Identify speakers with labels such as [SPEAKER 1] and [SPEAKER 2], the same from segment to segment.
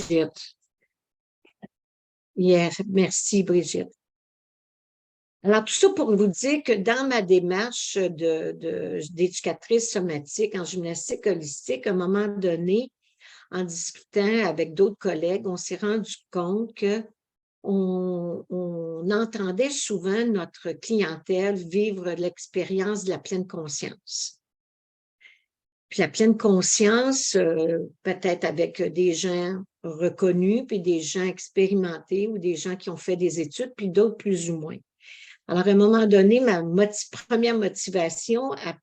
[SPEAKER 1] Brigitte. Yes, merci Brigitte. Alors, tout ça pour vous dire que dans ma démarche d'éducatrice somatique en gymnastique holistique, à un moment donné, en discutant avec d'autres collègues, on s'est rendu compte qu'on entendait souvent notre clientèle vivre l'expérience de la pleine conscience. Puis la pleine conscience, peut-être avec des gens reconnus, puis des gens expérimentés ou des gens qui ont fait des études, puis d'autres plus ou moins. Alors, à un moment donné, ma première motivation à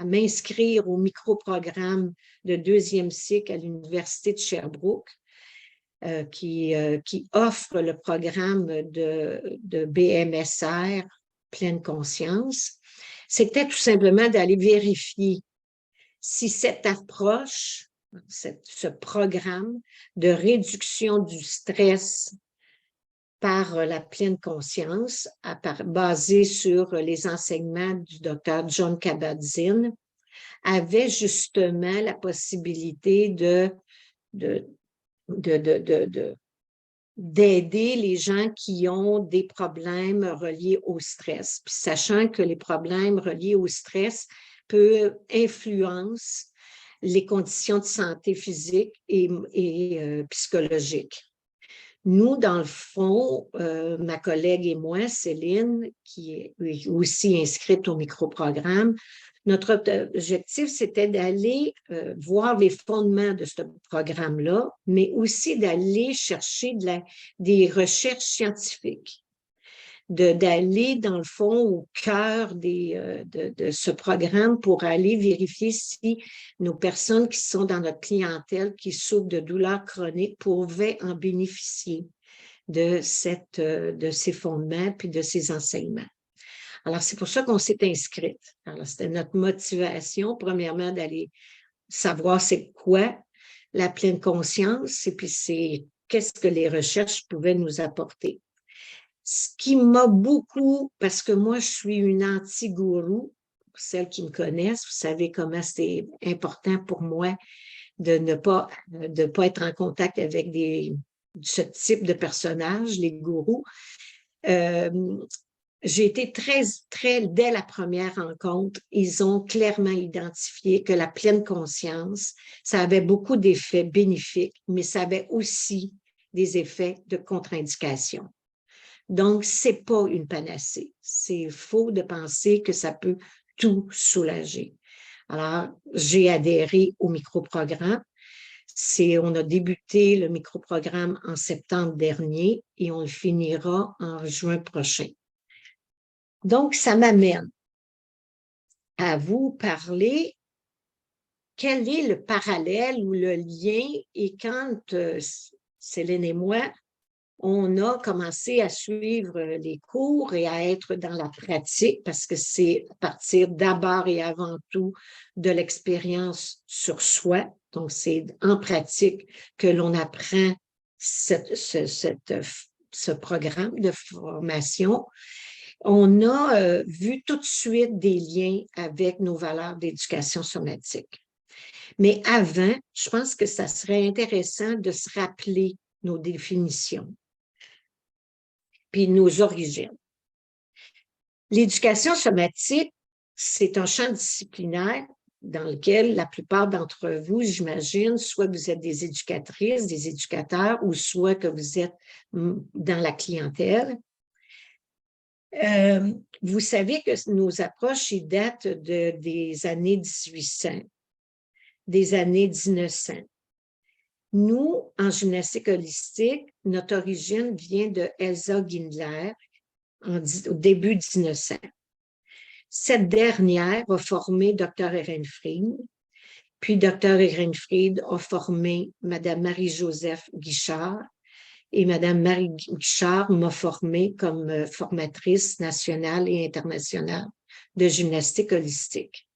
[SPEAKER 1] m'inscrire au micro-programme de deuxième cycle à l'Université de Sherbrooke, qui offre le programme de BMSR, pleine conscience, c'était tout simplement d'aller vérifier si cette approche, ce programme de réduction du stress par la pleine conscience, basé sur les enseignements du docteur John Kabat-Zinn, avait justement la possibilité d'aider les gens qui ont des problèmes reliés au stress. Puis sachant que les problèmes reliés au stress peuvent influencer les conditions de santé physique et psychologique. Nous, dans le fond, ma collègue et moi, Céline, qui est aussi inscrite au micro-programme, notre objectif, c'était d'aller voir les fondements de ce programme-là, mais aussi d'aller chercher des recherches scientifiques, d'aller, dans le fond, au cœur de ce programme pour aller vérifier si nos personnes qui sont dans notre clientèle, qui souffrent de douleurs chroniques, pouvaient en bénéficier de ces fondements puis de ces enseignements. Alors, c'est pour ça qu'on s'est inscrite. Alors, c'était notre motivation, premièrement, d'aller savoir c'est quoi la pleine conscience et puis c'est qu'est-ce que les recherches pouvaient nous apporter. Ce qui m'a beaucoup, parce que moi, je suis une anti-gourou, pour celles qui me connaissent, vous savez comment c'est important pour moi de ne pas être en contact avec ce type de personnages, les gourous. J'ai été dès la première rencontre, ils ont clairement identifié que la pleine conscience, ça avait beaucoup d'effets bénéfiques, mais ça avait aussi des effets de contre-indication. Donc, c'est pas une panacée. C'est faux de penser que ça peut tout soulager. Alors, j'ai adhéré au micro-programme. On a débuté le micro-programme en septembre dernier et on le finira en juin prochain. Donc, ça m'amène à vous parler quel est le parallèle ou le lien et quand Céline et moi, on a commencé à suivre les cours et à être dans la pratique parce que c'est à partir d'abord et avant tout de l'expérience sur soi. Donc, c'est en pratique que l'on apprend ce programme de formation. On a vu tout de suite des liens avec nos valeurs d'éducation somatique. Mais avant, je pense que ça serait intéressant de se rappeler nos définitions puis nos origines. L'éducation somatique, c'est un champ disciplinaire dans lequel la plupart d'entre vous, j'imagine, soit vous êtes des éducatrices, des éducateurs, ou soit que vous êtes dans la clientèle. Vous savez que nos approches ils datent des années 1800, des années 1900. Nous, en gymnastique holistique, notre origine vient de Elsa Gindler au début 1900. Cette dernière a formé Dr. Ehrenfried, puis Dr. Ehrenfried a formé Mme Marie-Joseph Guichard, et Mme Marie Guichard m'a formée comme formatrice nationale et internationale de gymnastique holistique.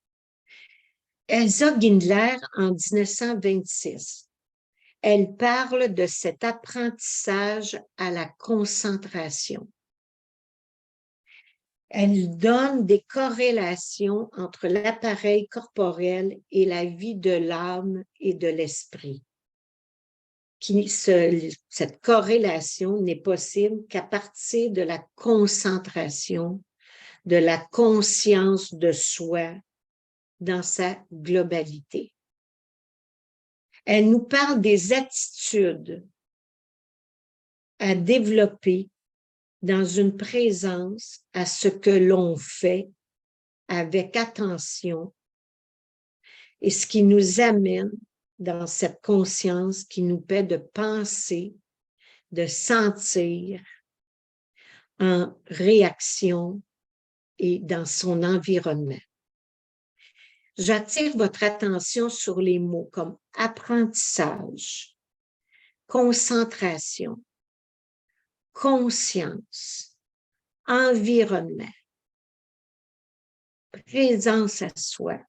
[SPEAKER 1] Elsa Gindler, en 1926, elle parle de cet apprentissage à la concentration. Elle donne des corrélations entre l'appareil corporel et la vie de l'âme et de l'esprit. cette corrélation n'est possible qu'à partir de la concentration, de la conscience de soi dans sa globalité. Elle nous parle des attitudes à développer dans une présence à ce que l'on fait avec attention et ce qui nous amène dans cette conscience qui nous permet de penser, de sentir en réaction et dans son environnement. J'attire votre attention sur les mots comme apprentissage, concentration, conscience, environnement, présence à soi.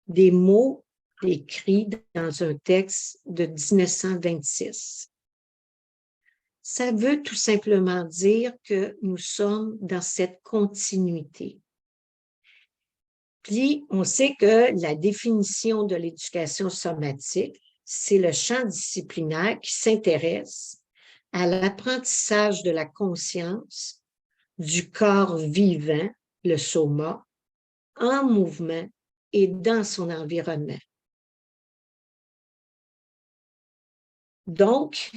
[SPEAKER 1] Des mots écrits dans un texte de 1926. Ça veut tout simplement dire que nous sommes dans cette continuité. Puis, on sait que la définition de l'éducation somatique, c'est le champ disciplinaire qui s'intéresse à l'apprentissage de la conscience du corps vivant, le soma, en mouvement et dans son environnement. Donc,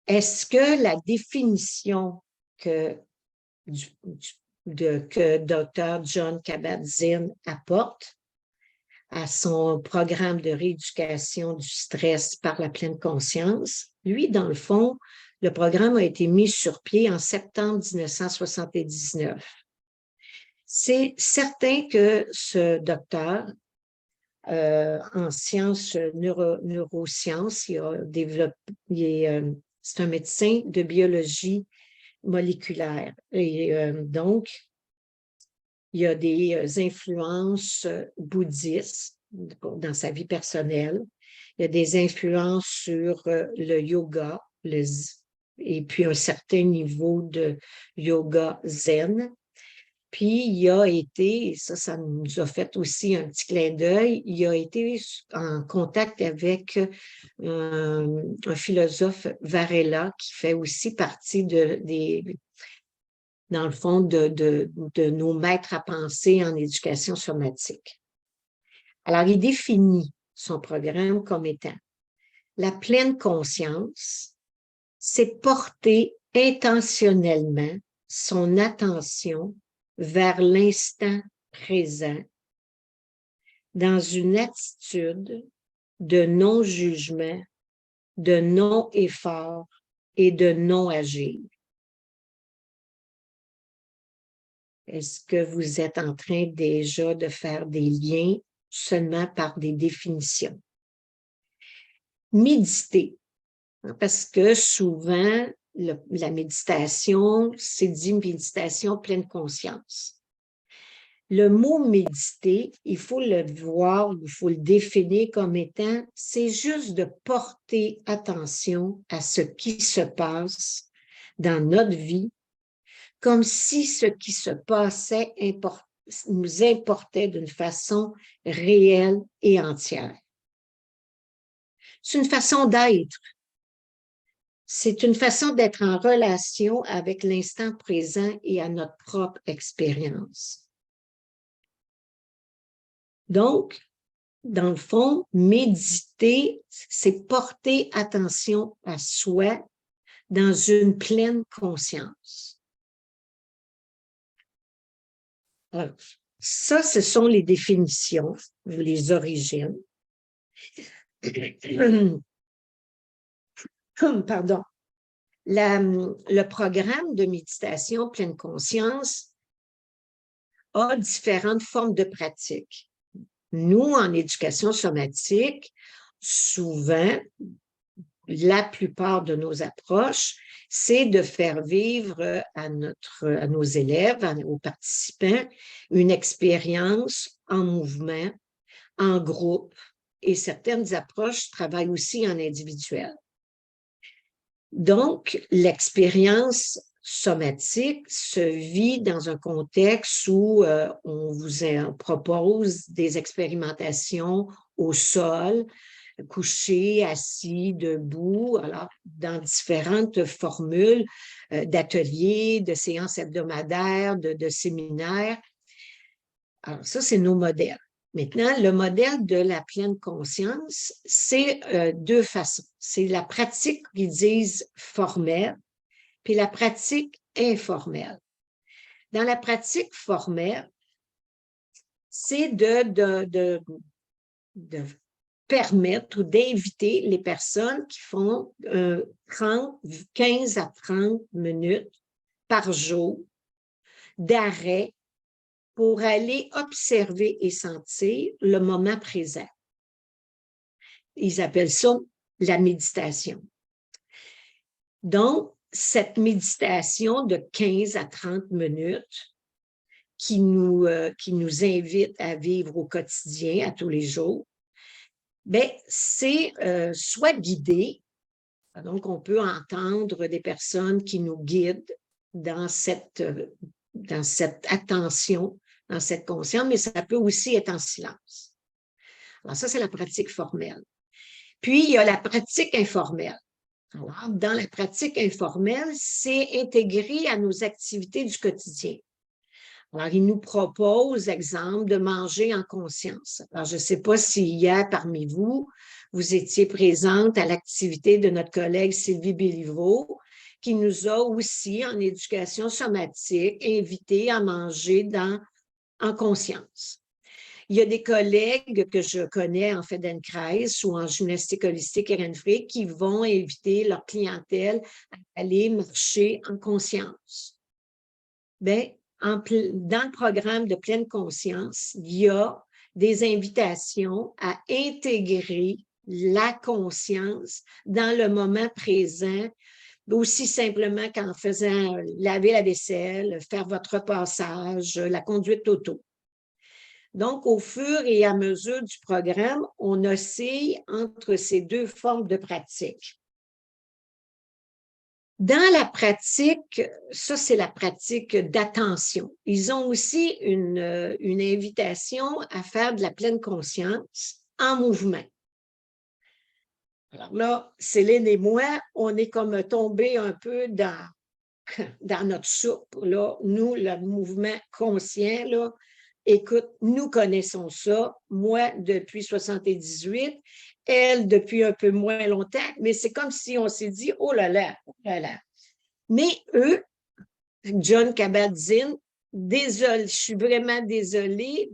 [SPEAKER 1] est-ce que la définition que Dr. Jon Kabat-Zinn apporte à son programme de rééducation du stress par la pleine conscience, lui, dans le fond, le programme a été mis sur pied en septembre 1979. C'est certain que ce docteur en sciences neurosciences, c'est un médecin de biologie moléculaire. Et donc, il y a des influences bouddhistes dans sa vie personnelle. Il y a des influences sur le yoga, et puis un certain niveau de yoga zen. Puis, il a été, et ça nous a fait aussi un petit clin d'œil, il a été en contact avec un philosophe Varela qui fait aussi partie dans le fond, de nos maîtres à penser en éducation somatique. Alors, il définit son programme comme étant la pleine conscience, c'est porter intentionnellement son attention vers l'instant présent dans une attitude de non-jugement, de non-effort et de non-agir. Est-ce que vous êtes en train déjà de faire des liens seulement par des définitions? Méditer, parce que souvent, la méditation, c'est dit méditation pleine conscience. Le mot méditer, il faut le voir, il faut le définir comme étant, c'est juste de porter attention à ce qui se passe dans notre vie, comme si ce qui se passait nous importait d'une façon réelle et entière. C'est une façon d'être. C'est une façon d'être en relation avec l'instant présent et à notre propre expérience. Donc, dans le fond, méditer, c'est porter attention à soi dans une pleine conscience. Alors, ça, ce sont les définitions, les origines. Pardon. Le programme de méditation pleine conscience a différentes formes de pratiques. Nous, en éducation somatique, souvent, la plupart de nos approches, c'est de faire vivre à nos élèves, aux participants, une expérience en mouvement, en groupe, et certaines approches travaillent aussi en individuel. Donc, l'expérience somatique se vit dans un contexte où on vous propose des expérimentations au sol, couché, assis, debout, alors dans différentes formules d'ateliers, de séances hebdomadaires, de séminaires. Alors ça, c'est nos modèles. Maintenant, le modèle de la pleine conscience, c'est deux façons. C'est la pratique qu'ils disent formelle, puis la pratique informelle. Dans la pratique formelle, c'est de permettre ou d'inviter les personnes qui font 15 à 30 minutes par jour d'arrêt pour aller observer et sentir le moment présent. Ils appellent ça la méditation. Donc, cette méditation de 15 à 30 minutes qui nous invite à vivre au quotidien, à tous les jours, bien, c'est soit guidé, donc on peut entendre des personnes qui nous guident dans cette attention, dans cette conscience, mais ça peut aussi être en silence. Alors ça, c'est la pratique formelle. Puis, il y a la pratique informelle. Alors, dans la pratique informelle, c'est intégré à nos activités du quotidien. Alors, il nous propose, exemple, de manger en conscience. Alors, je ne sais pas si hier, parmi vous, vous étiez présente à l'activité de notre collègue Sylvie Béliveau, qui nous a aussi, en éducation somatique, invités à manger en conscience. Il y a des collègues que je connais en Feldenkrais ou en gymnastique holistique Ehrenfried qui vont inviter leur clientèle à aller marcher en conscience. Bien, dans le programme de pleine conscience, il y a des invitations à intégrer la conscience dans le moment présent, aussi simplement qu'en faisant laver la vaisselle, faire votre repassage, la conduite auto. Donc, au fur et à mesure du programme, on oscille entre ces deux formes de pratique. Dans la pratique, ça, c'est la pratique d'attention. Ils ont aussi une invitation à faire de la pleine conscience en mouvement. Alors là, Céline et moi, on est comme tombés un peu dans notre soupe. Là. Nous, le mouvement conscient, là, écoute, nous connaissons ça, moi depuis 78, elle depuis un peu moins longtemps, mais c'est comme si on s'est dit, oh là là, oh là là. Mais eux, Jon Kabat-Zinn, désolé, je suis vraiment désolée,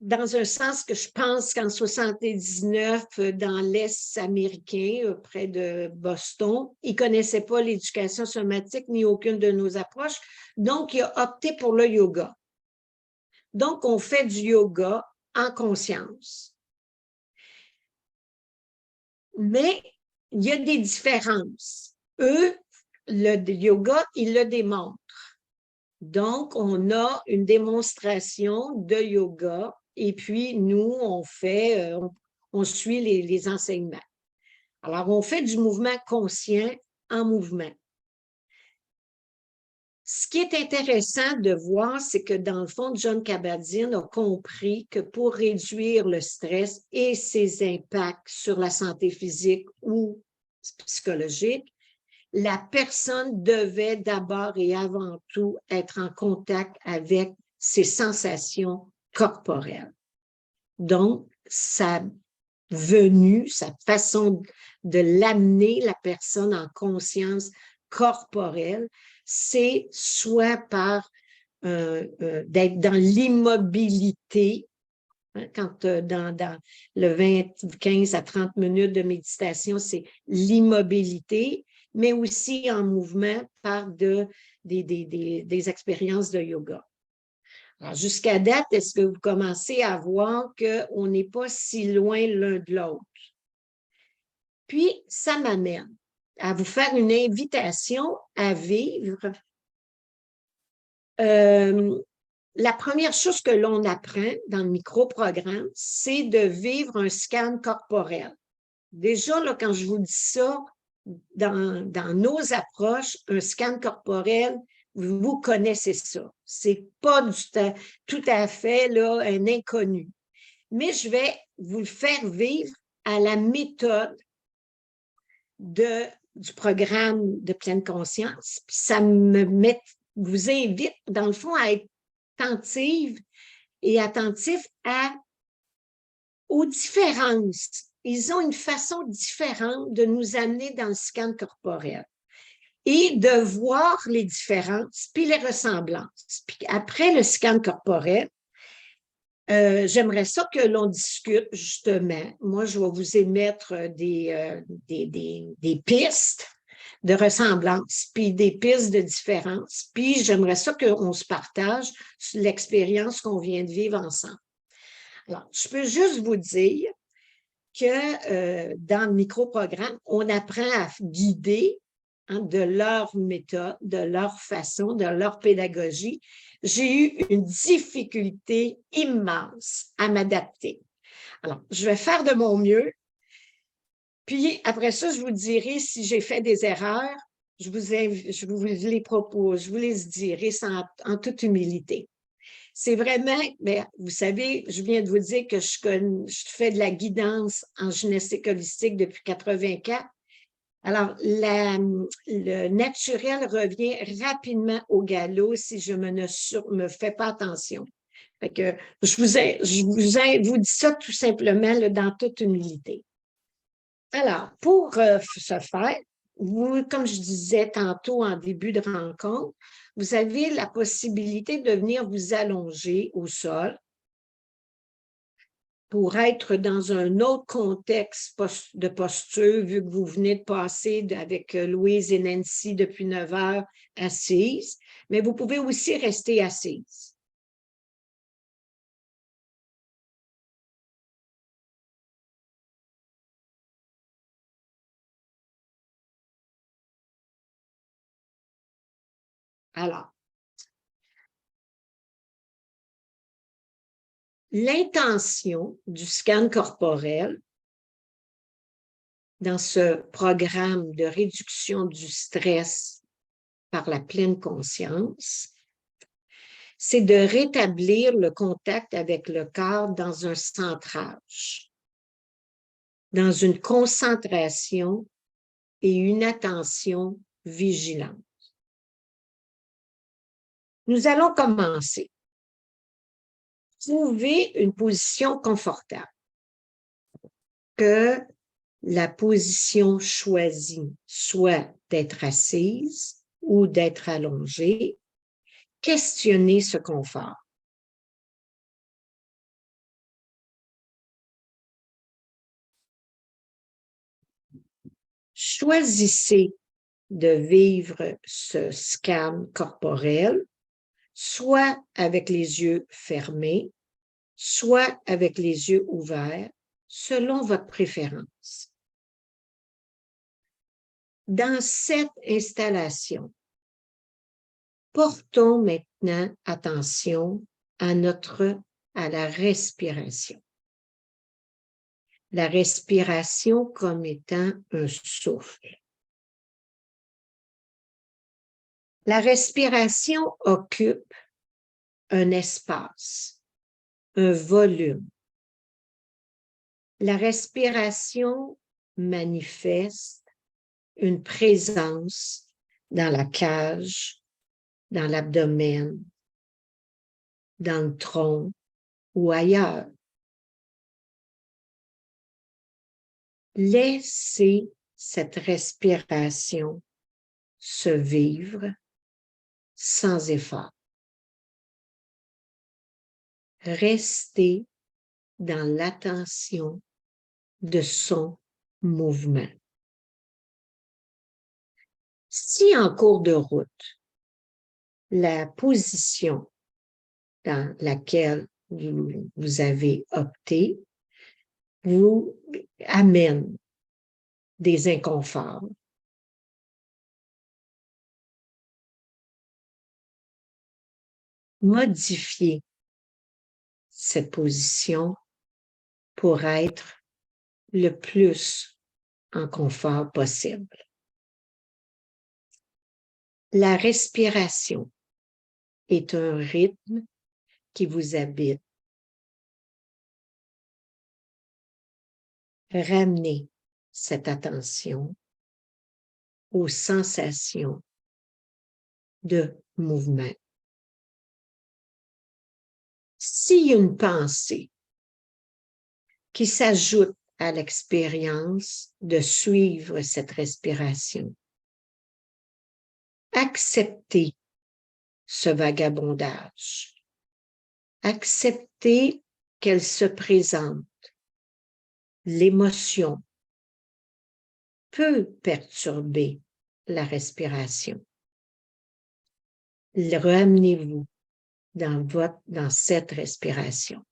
[SPEAKER 1] dans un sens que je pense qu'en 79, dans l'Est américain, près de Boston, ils ne connaissaient pas l'éducation somatique ni aucune de nos approches, donc il a opté pour le yoga. Donc, on fait du yoga en conscience. Mais il y a des différences. Eux, le yoga, ils le démontrent. Donc, on a une démonstration de yoga et puis nous, on suit les enseignements. Alors, on fait du mouvement conscient en mouvement. Ce qui est intéressant de voir, c'est que dans le fond, Jon Kabat-Zinn a compris que pour réduire le stress et ses impacts sur la santé physique ou psychologique, la personne devait d'abord et avant tout être en contact avec ses sensations corporelles. Donc, sa venue, sa façon de l'amener la personne en conscience corporelle, c'est soit par d'être dans l'immobilité, hein, quand dans le 15 à 30 minutes de méditation, c'est l'immobilité, mais aussi en mouvement par des expériences de yoga. Alors, jusqu'à date, est-ce que vous commencez à voir qu'on n'est pas si loin l'un de l'autre? Puis, ça m'amène à vous faire une invitation à vivre. La première chose que l'on apprend dans le micro-programme, c'est de vivre un scan corporel. Déjà, là, quand je vous dis ça, dans nos approches, un scan corporel, vous connaissez ça. Ce n'est pas tout à fait là, un inconnu. mais je vais vous le faire vivre à la méthode du programme de pleine conscience. Puis ça vous invite, dans le fond, à être attentive et attentif aux différences. Ils ont une façon différente de nous amener dans le scan corporel et de voir les différences puis les ressemblances. Puis après le scan corporel, j'aimerais ça que l'on discute justement. Moi, je vais vous émettre des pistes de ressemblance, puis des pistes de différence. Puis j'aimerais ça qu'on se partage sur l'expérience qu'on vient de vivre ensemble. Alors, je peux juste vous dire que dans le microprogramme, on apprend à guider de leur méthode, de leur façon, de leur pédagogie. J'ai eu une difficulté immense à m'adapter. Alors, je vais faire de mon mieux. Puis après ça, je vous dirai si j'ai fait des erreurs. Je vous les propose, je vous les dirai en toute humilité. C'est vraiment, mais vous savez, je viens de vous dire que je fais de la guidance en gymnastique holistique depuis 84. Alors, le naturel revient rapidement au galop si je me fais pas attention. Fait que je vous dis ça tout simplement là, dans toute humilité. Alors, pour ce faire, vous, comme je disais tantôt en début de rencontre, vous avez la possibilité de venir vous allonger au sol pour être dans un autre contexte de posture, vu que vous venez de passer avec Louise et Nancy depuis 9 heures assises, mais vous pouvez aussi rester assise. Alors, l'intention du scan corporel dans ce programme de réduction du stress par la pleine conscience, c'est de rétablir le contact avec le corps dans un centrage, dans une concentration et une attention vigilante. Nous allons commencer. Trouvez une position confortable. Que la position choisie soit d'être assise ou d'être allongée, questionnez ce confort. Choisissez de vivre ce scan corporel, soit avec les yeux fermés, soit avec les yeux ouverts, selon votre préférence. Dans cette installation, portons maintenant attention à la respiration. La respiration comme étant un souffle. La respiration occupe un espace, un volume. La respiration manifeste une présence dans la cage, dans l'abdomen, dans le tronc ou ailleurs. Laissez cette respiration se vivre sans effort. Restez dans l'attention de son mouvement. Si en cours de route, la position dans laquelle vous avez opté vous amène des inconforts, modifiez cette position pour être le plus en confort possible. La respiration est un rythme qui vous habite. ramenez cette attention aux sensations de mouvement. S'il y a une pensée qui s'ajoute à l'expérience de suivre cette respiration, acceptez ce vagabondage. Acceptez qu'elle se présente. L'émotion peut perturber la respiration. Ramenez-vous dans cette respiration.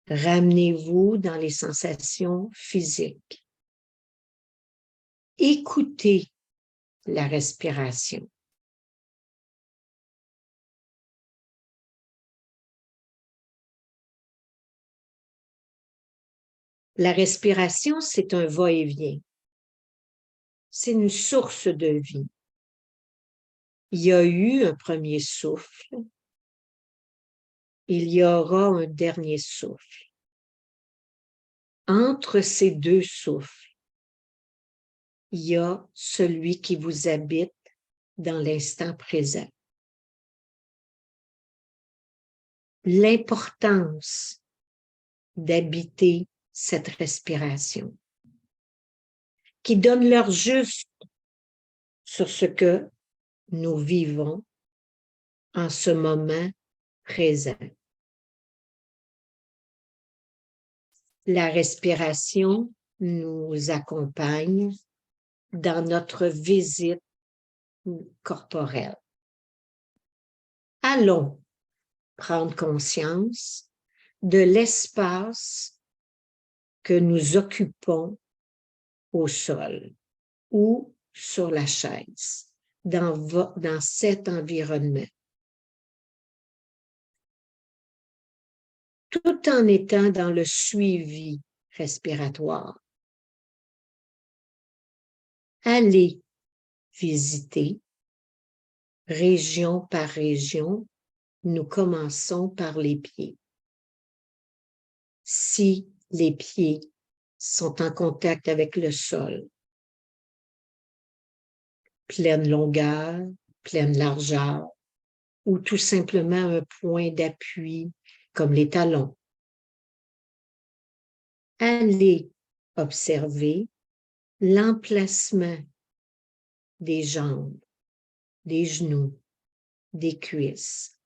[SPEAKER 1] Ramenez-vous dans les sensations physiques. Écoutez la respiration. La respiration, c'est un va-et-vient. C'est une source de vie. Il y a eu un premier souffle. Il y aura un dernier souffle. Entre ces deux souffles, il y a celui qui vous habite dans l'instant présent. L'importance d'habiter cette respiration, qui donne l'heure juste sur ce que nous vivons en ce moment présent. La respiration nous accompagne dans notre visite corporelle. Allons prendre conscience de l'espace que nous occupons au sol ou sur la chaise, dans cet environnement. Tout en étant dans le suivi respiratoire. Allez visiter région par région. Nous commençons par les pieds. Si les pieds sont en contact avec le sol, pleine longueur, pleine largeur, ou tout simplement un point d'appui comme les talons. Allez observer l'emplacement des jambes, des genoux, des cuisses.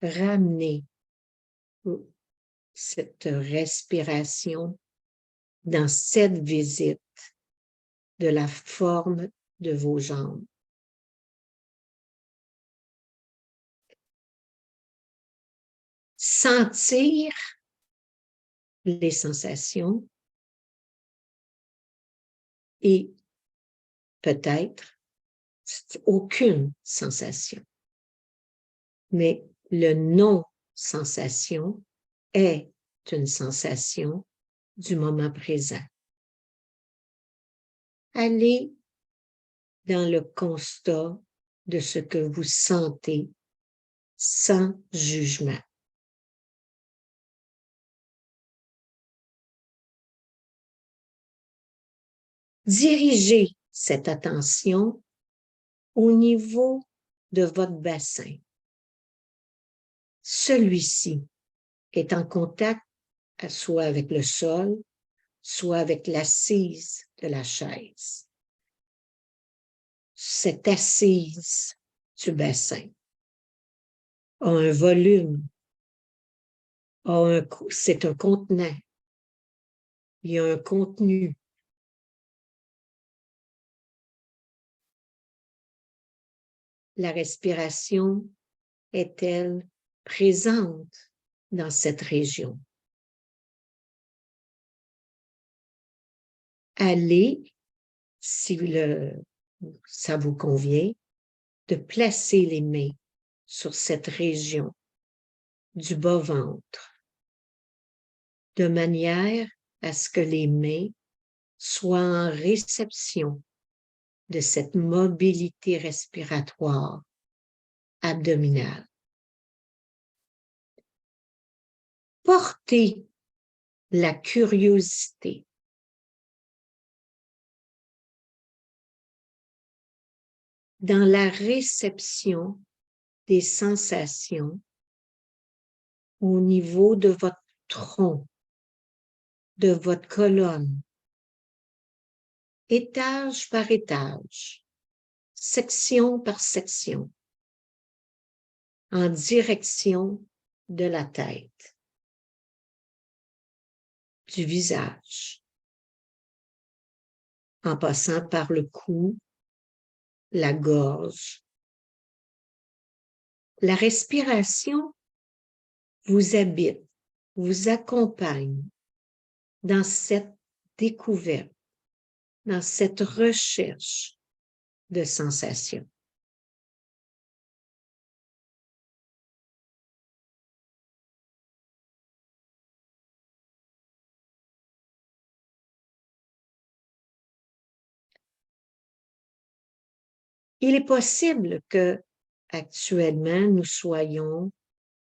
[SPEAKER 1] Ramenez cette respiration dans cette visite de la forme de vos jambes. Sentir les sensations et peut-être aucune sensation. Mais le non-sensation est une sensation du moment présent. Allez dans le constat de ce que vous sentez sans jugement. Dirigez cette attention au niveau de votre bassin. Celui-ci est en contact soit avec le sol, soit avec l'assise de la chaise. Cette assise du bassin a un volume, c'est un contenant, il y a un contenu. La respiration est-elle présente dans cette région? Allez, si ça vous convient, de placer les mains sur cette région du bas-ventre, de manière à ce que les mains soient en réception de cette mobilité respiratoire abdominale. porter la curiosité. Dans la réception des sensations au niveau de votre tronc, de votre colonne, étage par étage, section par section, en direction de la tête, du visage, en passant par le cou, la gorge. La respiration vous habite, vous accompagne dans cette découverte, dans cette recherche de sensations. Il est possible que actuellement nous soyons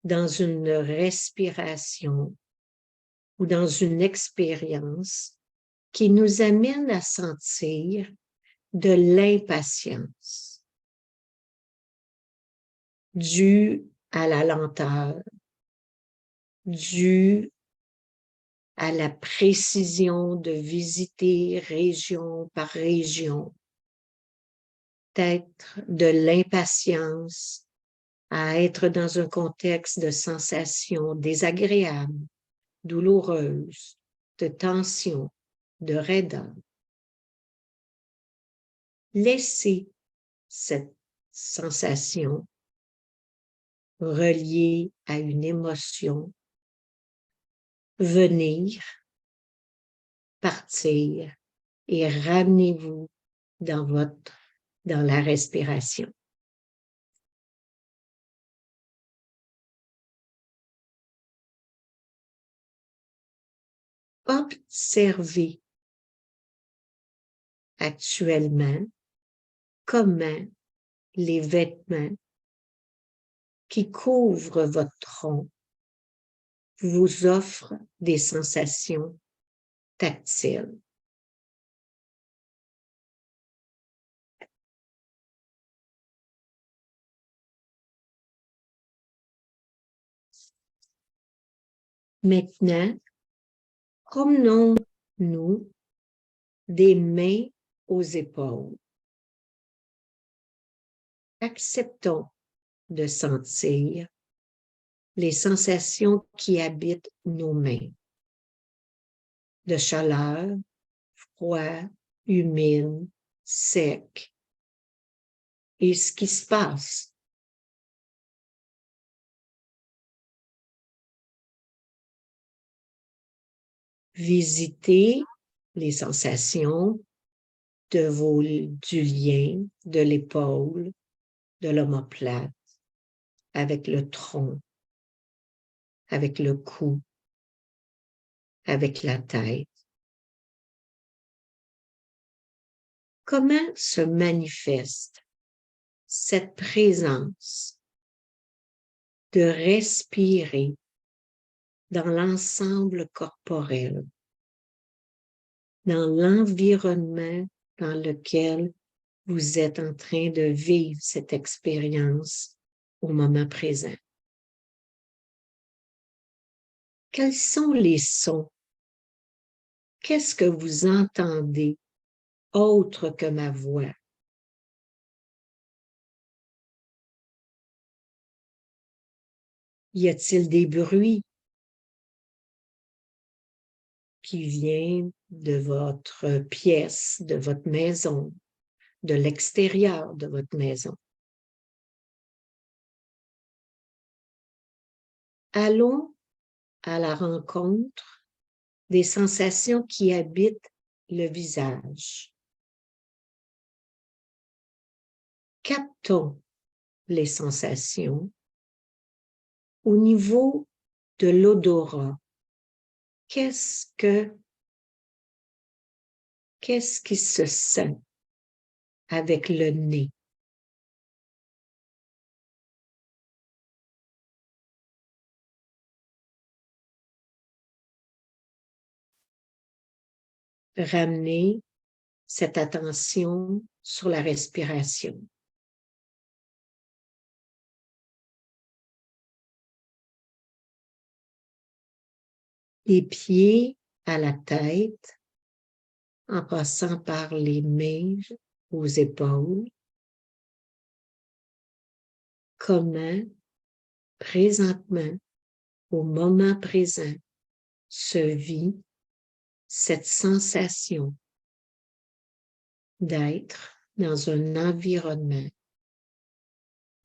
[SPEAKER 1] dans une respiration ou dans une expérience qui nous amène à sentir de l'impatience due à la lenteur, due à la précision de visiter région par région, peut-être de l'impatience à être dans un contexte de sensations désagréables, douloureuses, de tension, de raideur. Laissez cette sensation reliée à une émotion venir, partir et ramenez-vous dans la respiration. Observez actuellement comment les vêtements qui couvrent votre tronc vous offrent des sensations tactiles. Maintenant, promenons-nous des mains aux épaules. Acceptons de sentir les sensations qui habitent nos mains, de chaleur, froid, humide, sec, et ce qui se passe. Visitez les sensations du lien de l'épaule, de l'omoplate, avec le tronc, avec le cou, avec la tête. Comment se manifeste cette présence de respirer dans l'ensemble corporel, dans l'environnement dans lequel vous êtes en train de vivre cette expérience au moment présent? Quels sont les sons? Qu'est-ce que vous entendez autre que ma voix? Y a-t-il des bruits qui viennent de votre pièce, de votre maison, de l'extérieur de votre maison? Allons à la rencontre des sensations qui habitent le visage. Captons les sensations au niveau de l'odorat. Qu'est-ce qui se sent avec le nez? ramener cette attention sur la respiration. Les pieds à la tête, en passant par les mains aux épaules. Comment, présentement, au moment présent, se vit cette sensation d'être dans un environnement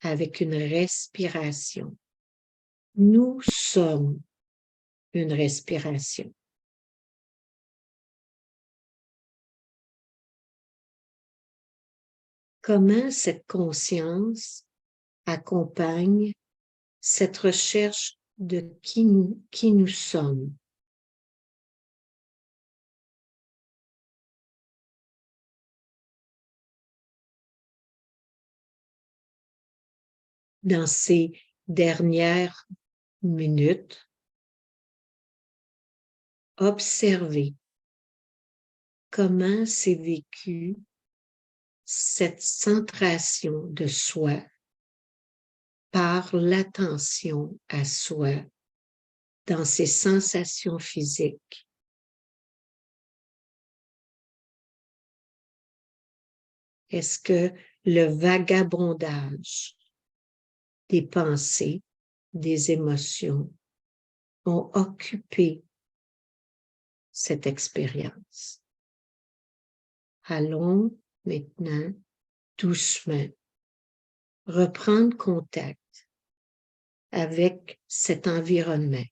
[SPEAKER 1] avec une respiration. Nous sommes une respiration. Comment cette conscience accompagne cette recherche de qui nous sommes. Dans ces dernières minutes, observez comment s'est vécue cette centration de soi par l'attention à soi dans ses sensations physiques. Est-ce que le vagabondage des pensées, des émotions ont occupé cette expérience? Allons maintenant doucement reprendre contact avec cet environnement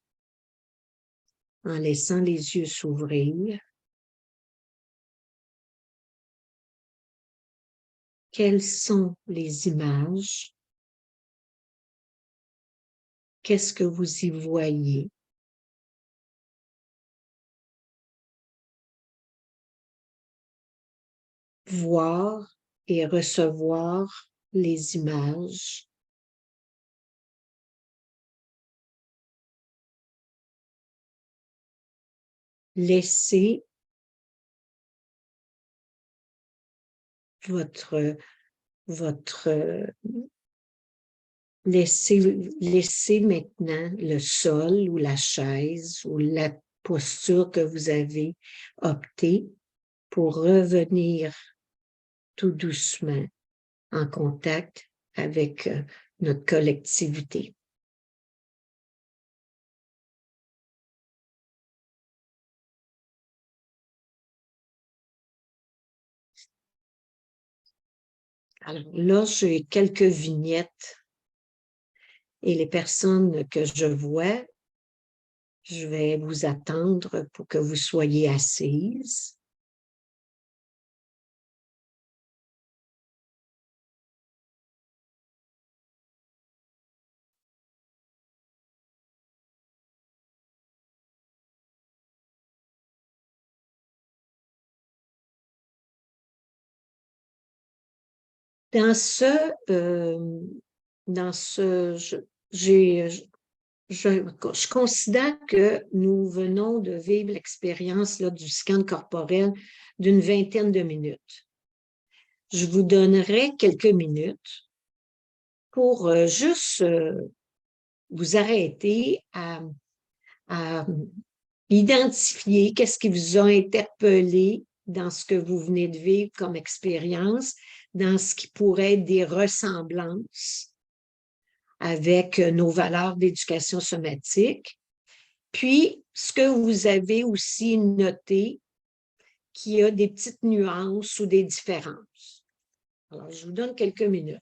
[SPEAKER 1] en laissant les yeux s'ouvrir. Quelles sont les images? Qu'est-ce que vous y voyez? Voir et recevoir les images. Laissez laissez maintenant le sol ou la chaise ou la posture que vous avez opté pour revenir tout doucement en contact avec notre collectivité. Alors là, j'ai quelques vignettes et les personnes que je vois, je vais vous attendre pour que vous soyez assises. Dans ce, je considère que nous venons de vivre l'expérience du scan corporel d'une vingtaine de minutes. Je vous donnerai quelques minutes pour juste vous arrêter à identifier qu'est-ce qui vous a interpellé dans ce que vous venez de vivre comme expérience, dans ce qui pourrait être des ressemblances avec nos valeurs d'éducation somatique, puis ce que vous avez aussi noté qu'il y a des petites nuances ou des différences. Alors, je vous donne quelques minutes.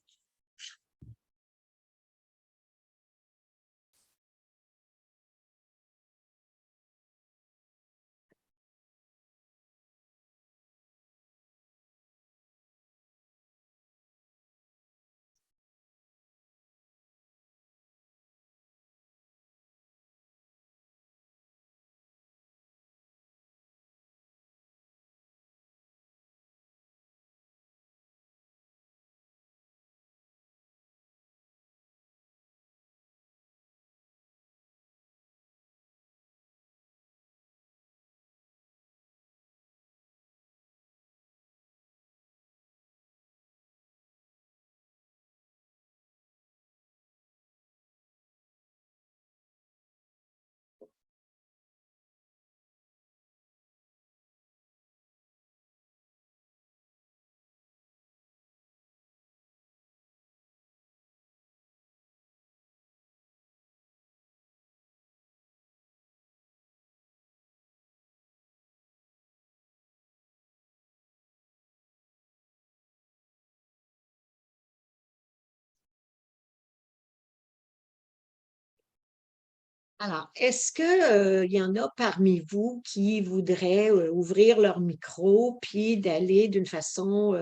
[SPEAKER 1] Alors, est-ce que, il y en a parmi vous qui voudraient ouvrir leur micro puis d'aller d'une façon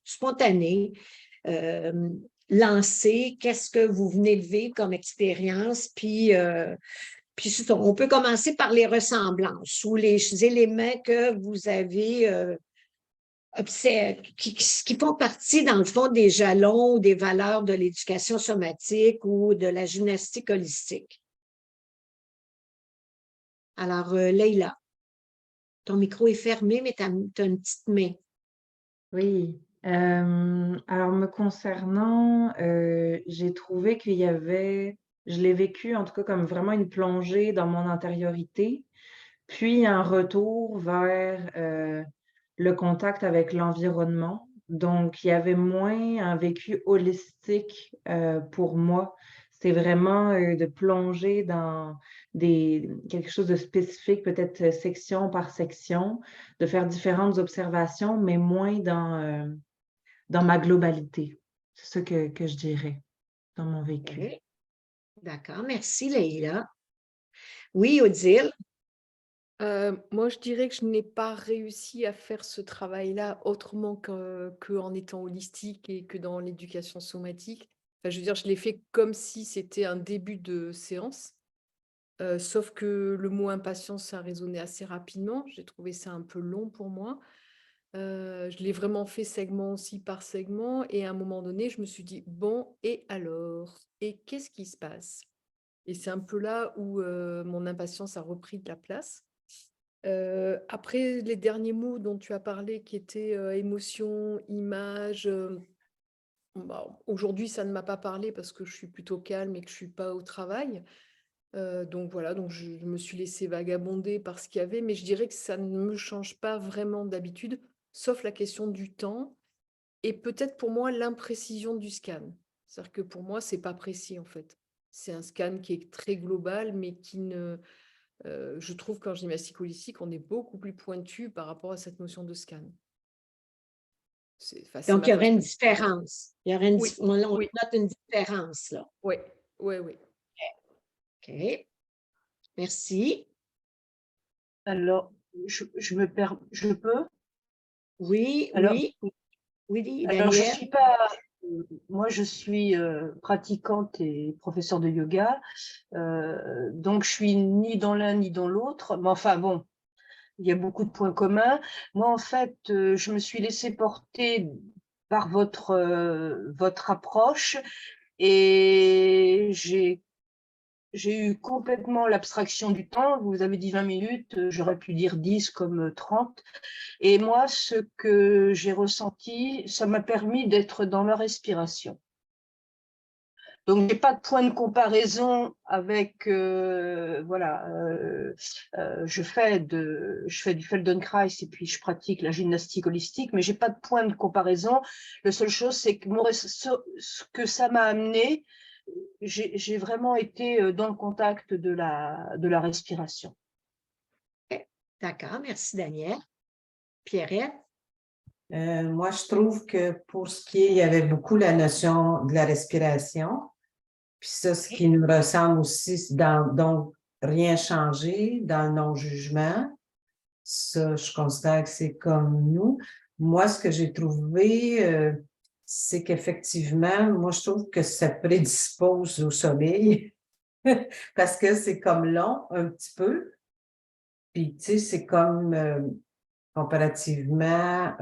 [SPEAKER 1] spontanée, euh, lancer qu'est-ce que vous venez de vivre comme expérience, puis c'est ça, on peut commencer par les ressemblances ou les éléments que vous avez qui font partie, dans le fond, des jalons ou des valeurs de l'éducation somatique ou de la gymnastique holistique. Alors, Leïla, ton micro est fermé, mais tu as une petite main.
[SPEAKER 2] Oui. Alors me concernant, j'ai trouvé qu'il y avait je l'ai vécu en tout cas comme vraiment une plongée dans mon intériorité, puis un retour vers, le contact avec l'environnement. Donc il y avait moins un vécu holistique, pour moi. C'est vraiment, de plonger dans quelque chose de spécifique, peut-être, section par section, de faire différentes observations, mais moins dans ma globalité. C'est ça que je dirais dans mon vécu.
[SPEAKER 1] OK. D'accord, merci, Leïla. Oui, Odile.
[SPEAKER 3] Moi, je dirais que je n'ai pas réussi à faire ce travail-là autrement qu'en étant holistique et que dans l'éducation somatique. Enfin, je veux dire, je l'ai fait comme si c'était un début de séance, sauf que le mot impatience a résonné assez rapidement. J'ai trouvé ça un peu long pour moi. Je l'ai vraiment fait segment aussi par segment et à un moment donné, je me suis dit: «Bon et alors? Et qu'est-ce qui se passe?» Et c'est un peu là où, mon impatience a repris de la place. Après les derniers mots dont tu as parlé qui étaient, émotion, image, bah, aujourd'hui ça ne m'a pas parlé parce que je suis plutôt calme et que je suis pas au travail. Donc voilà, donc je me suis laissée vagabonder par ce qu'il y avait, mais je dirais que ça ne me change pas vraiment d'habitude, sauf la question du temps et peut-être pour moi l'imprécision du scan. C'est-à-dire que pour moi, c'est pas précis en fait. C'est un scan qui est très global, mais qui ne je trouve qu'en gymnastique holistique, on est beaucoup plus pointu par rapport à cette notion de scan. C'est
[SPEAKER 1] Donc,
[SPEAKER 3] ma
[SPEAKER 1] il y aurait
[SPEAKER 3] façon
[SPEAKER 1] une
[SPEAKER 3] de voir.
[SPEAKER 1] différence. Il y aurait
[SPEAKER 3] Oui,
[SPEAKER 1] on
[SPEAKER 3] oui,
[SPEAKER 1] note une différence, là.
[SPEAKER 3] oui, oui, oui.
[SPEAKER 1] OK, merci.
[SPEAKER 4] Alors, je peux?
[SPEAKER 1] Oui,
[SPEAKER 4] Alors,
[SPEAKER 1] oui, oui,
[SPEAKER 4] alors je
[SPEAKER 1] Daniel.
[SPEAKER 4] suis pas, moi je suis pratiquante et professeure de yoga, donc je suis ni dans l'un ni dans l'autre, mais enfin bon, il y a beaucoup de points communs. Moi en fait, je me suis laissée porter par votre approche et j'ai eu complètement l'abstraction du temps. Vous avez dit 20 minutes, j'aurais pu dire 10 comme 30. Et moi, ce que j'ai ressenti, ça m'a permis d'être dans la respiration. Donc, j'ai pas de point de comparaison avec, voilà, je fais du Feldenkrais et puis je pratique la gymnastique holistique, mais j'ai pas de point de comparaison. La seule chose, c'est que ce que ça m'a amené, j'ai vraiment été dans le contact de la respiration.
[SPEAKER 1] OK, d'accord, merci, Daniel. Pierrette.
[SPEAKER 5] Moi, je trouve que pour ce qui est, il y avait beaucoup la notion de la respiration. Puis ça, ce qui nous ressemble aussi, c'est donc rien changer dans le non-jugement. Ça, je considère que c'est comme nous. Moi, ce que j'ai trouvé, c'est qu'effectivement, moi, je trouve que ça prédispose au sommeil parce que c'est comme long un petit peu. Puis, tu sais, c'est comme comparativement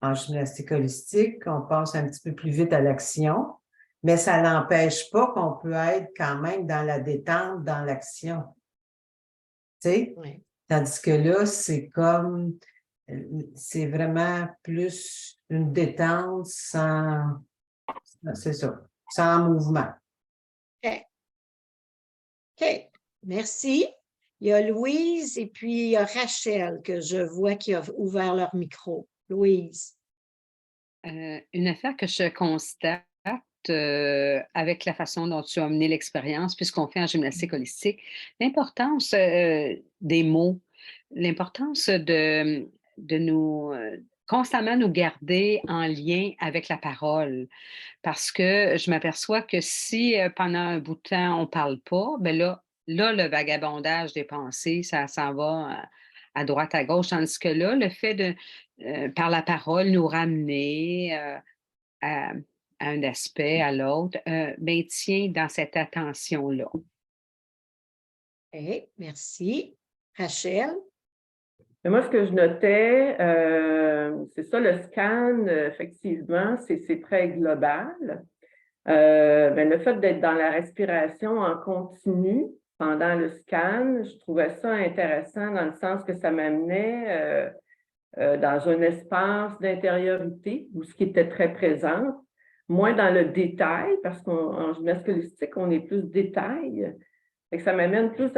[SPEAKER 5] en gymnastique holistique, on passe un petit peu plus vite à l'action, mais ça n'empêche pas qu'on peut être quand même dans la détente, dans l'action. Tu sais?
[SPEAKER 1] Oui.
[SPEAKER 5] Tandis que là, c'est vraiment plus une détente c'est ça, sans mouvement.
[SPEAKER 1] OK, OK, merci. Il y a Louise et puis il y a Rachel que je vois qui a ouvert leur micro. Louise.
[SPEAKER 6] Une affaire que je constate, avec la façon dont tu as mené l'expérience, puisqu'on fait en gymnastique holistique, l'importance, des mots, l'importance de nous, constamment nous garder en lien avec la parole. Parce que je m'aperçois que si pendant un bout de temps, on ne parle pas, ben là, le vagabondage des pensées, ça s'en va à droite, à gauche. Tandis que là, le fait de, par la parole, nous ramener à, à un aspect, à l'autre, maintient dans cette attention-là.
[SPEAKER 1] OK, merci. Rachel?
[SPEAKER 7] Mais moi, ce que je notais, c'est ça, le scan, effectivement, c'est très global. Ben, le fait d'être dans la respiration en continu pendant le scan, je trouvais ça intéressant dans le sens que ça m'amenait dans un espace d'intériorité où ce qui était très présent, moins dans le détail, parce qu'en gymnastique holistique, on est plus détail. Fait que ça m'amène plus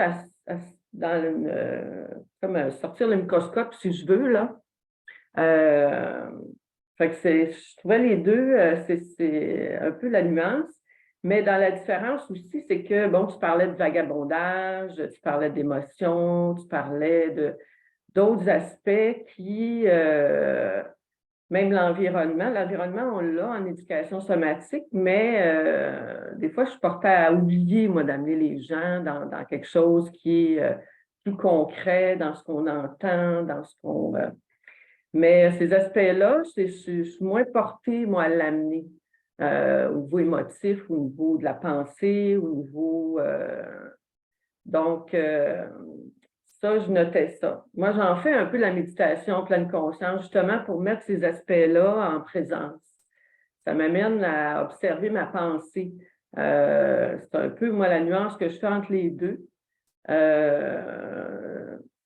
[SPEAKER 7] dans comme sortir le microscope, si je veux, là. Fait que je trouvais les deux, c'est un peu la nuance, mais dans la différence aussi, c'est que, bon, tu parlais de vagabondage, tu parlais d'émotions, tu parlais d'autres aspects qui, même l'environnement, on l'a en éducation somatique, mais des fois, je suis portée à oublier, moi, d'amener les gens dans quelque chose qui est plus concret, dans ce qu'on entend, dans ce qu'on... mais ces aspects-là, je suis moins portée, moi, à l'amener au niveau émotif, au niveau de la pensée, au niveau... donc, ça, je notais ça. Moi, j'en fais un peu la méditation pleine conscience, justement pour mettre ces aspects-là en présence. Ça m'amène à observer ma pensée. C'est un peu, moi, la nuance que je fais entre les deux.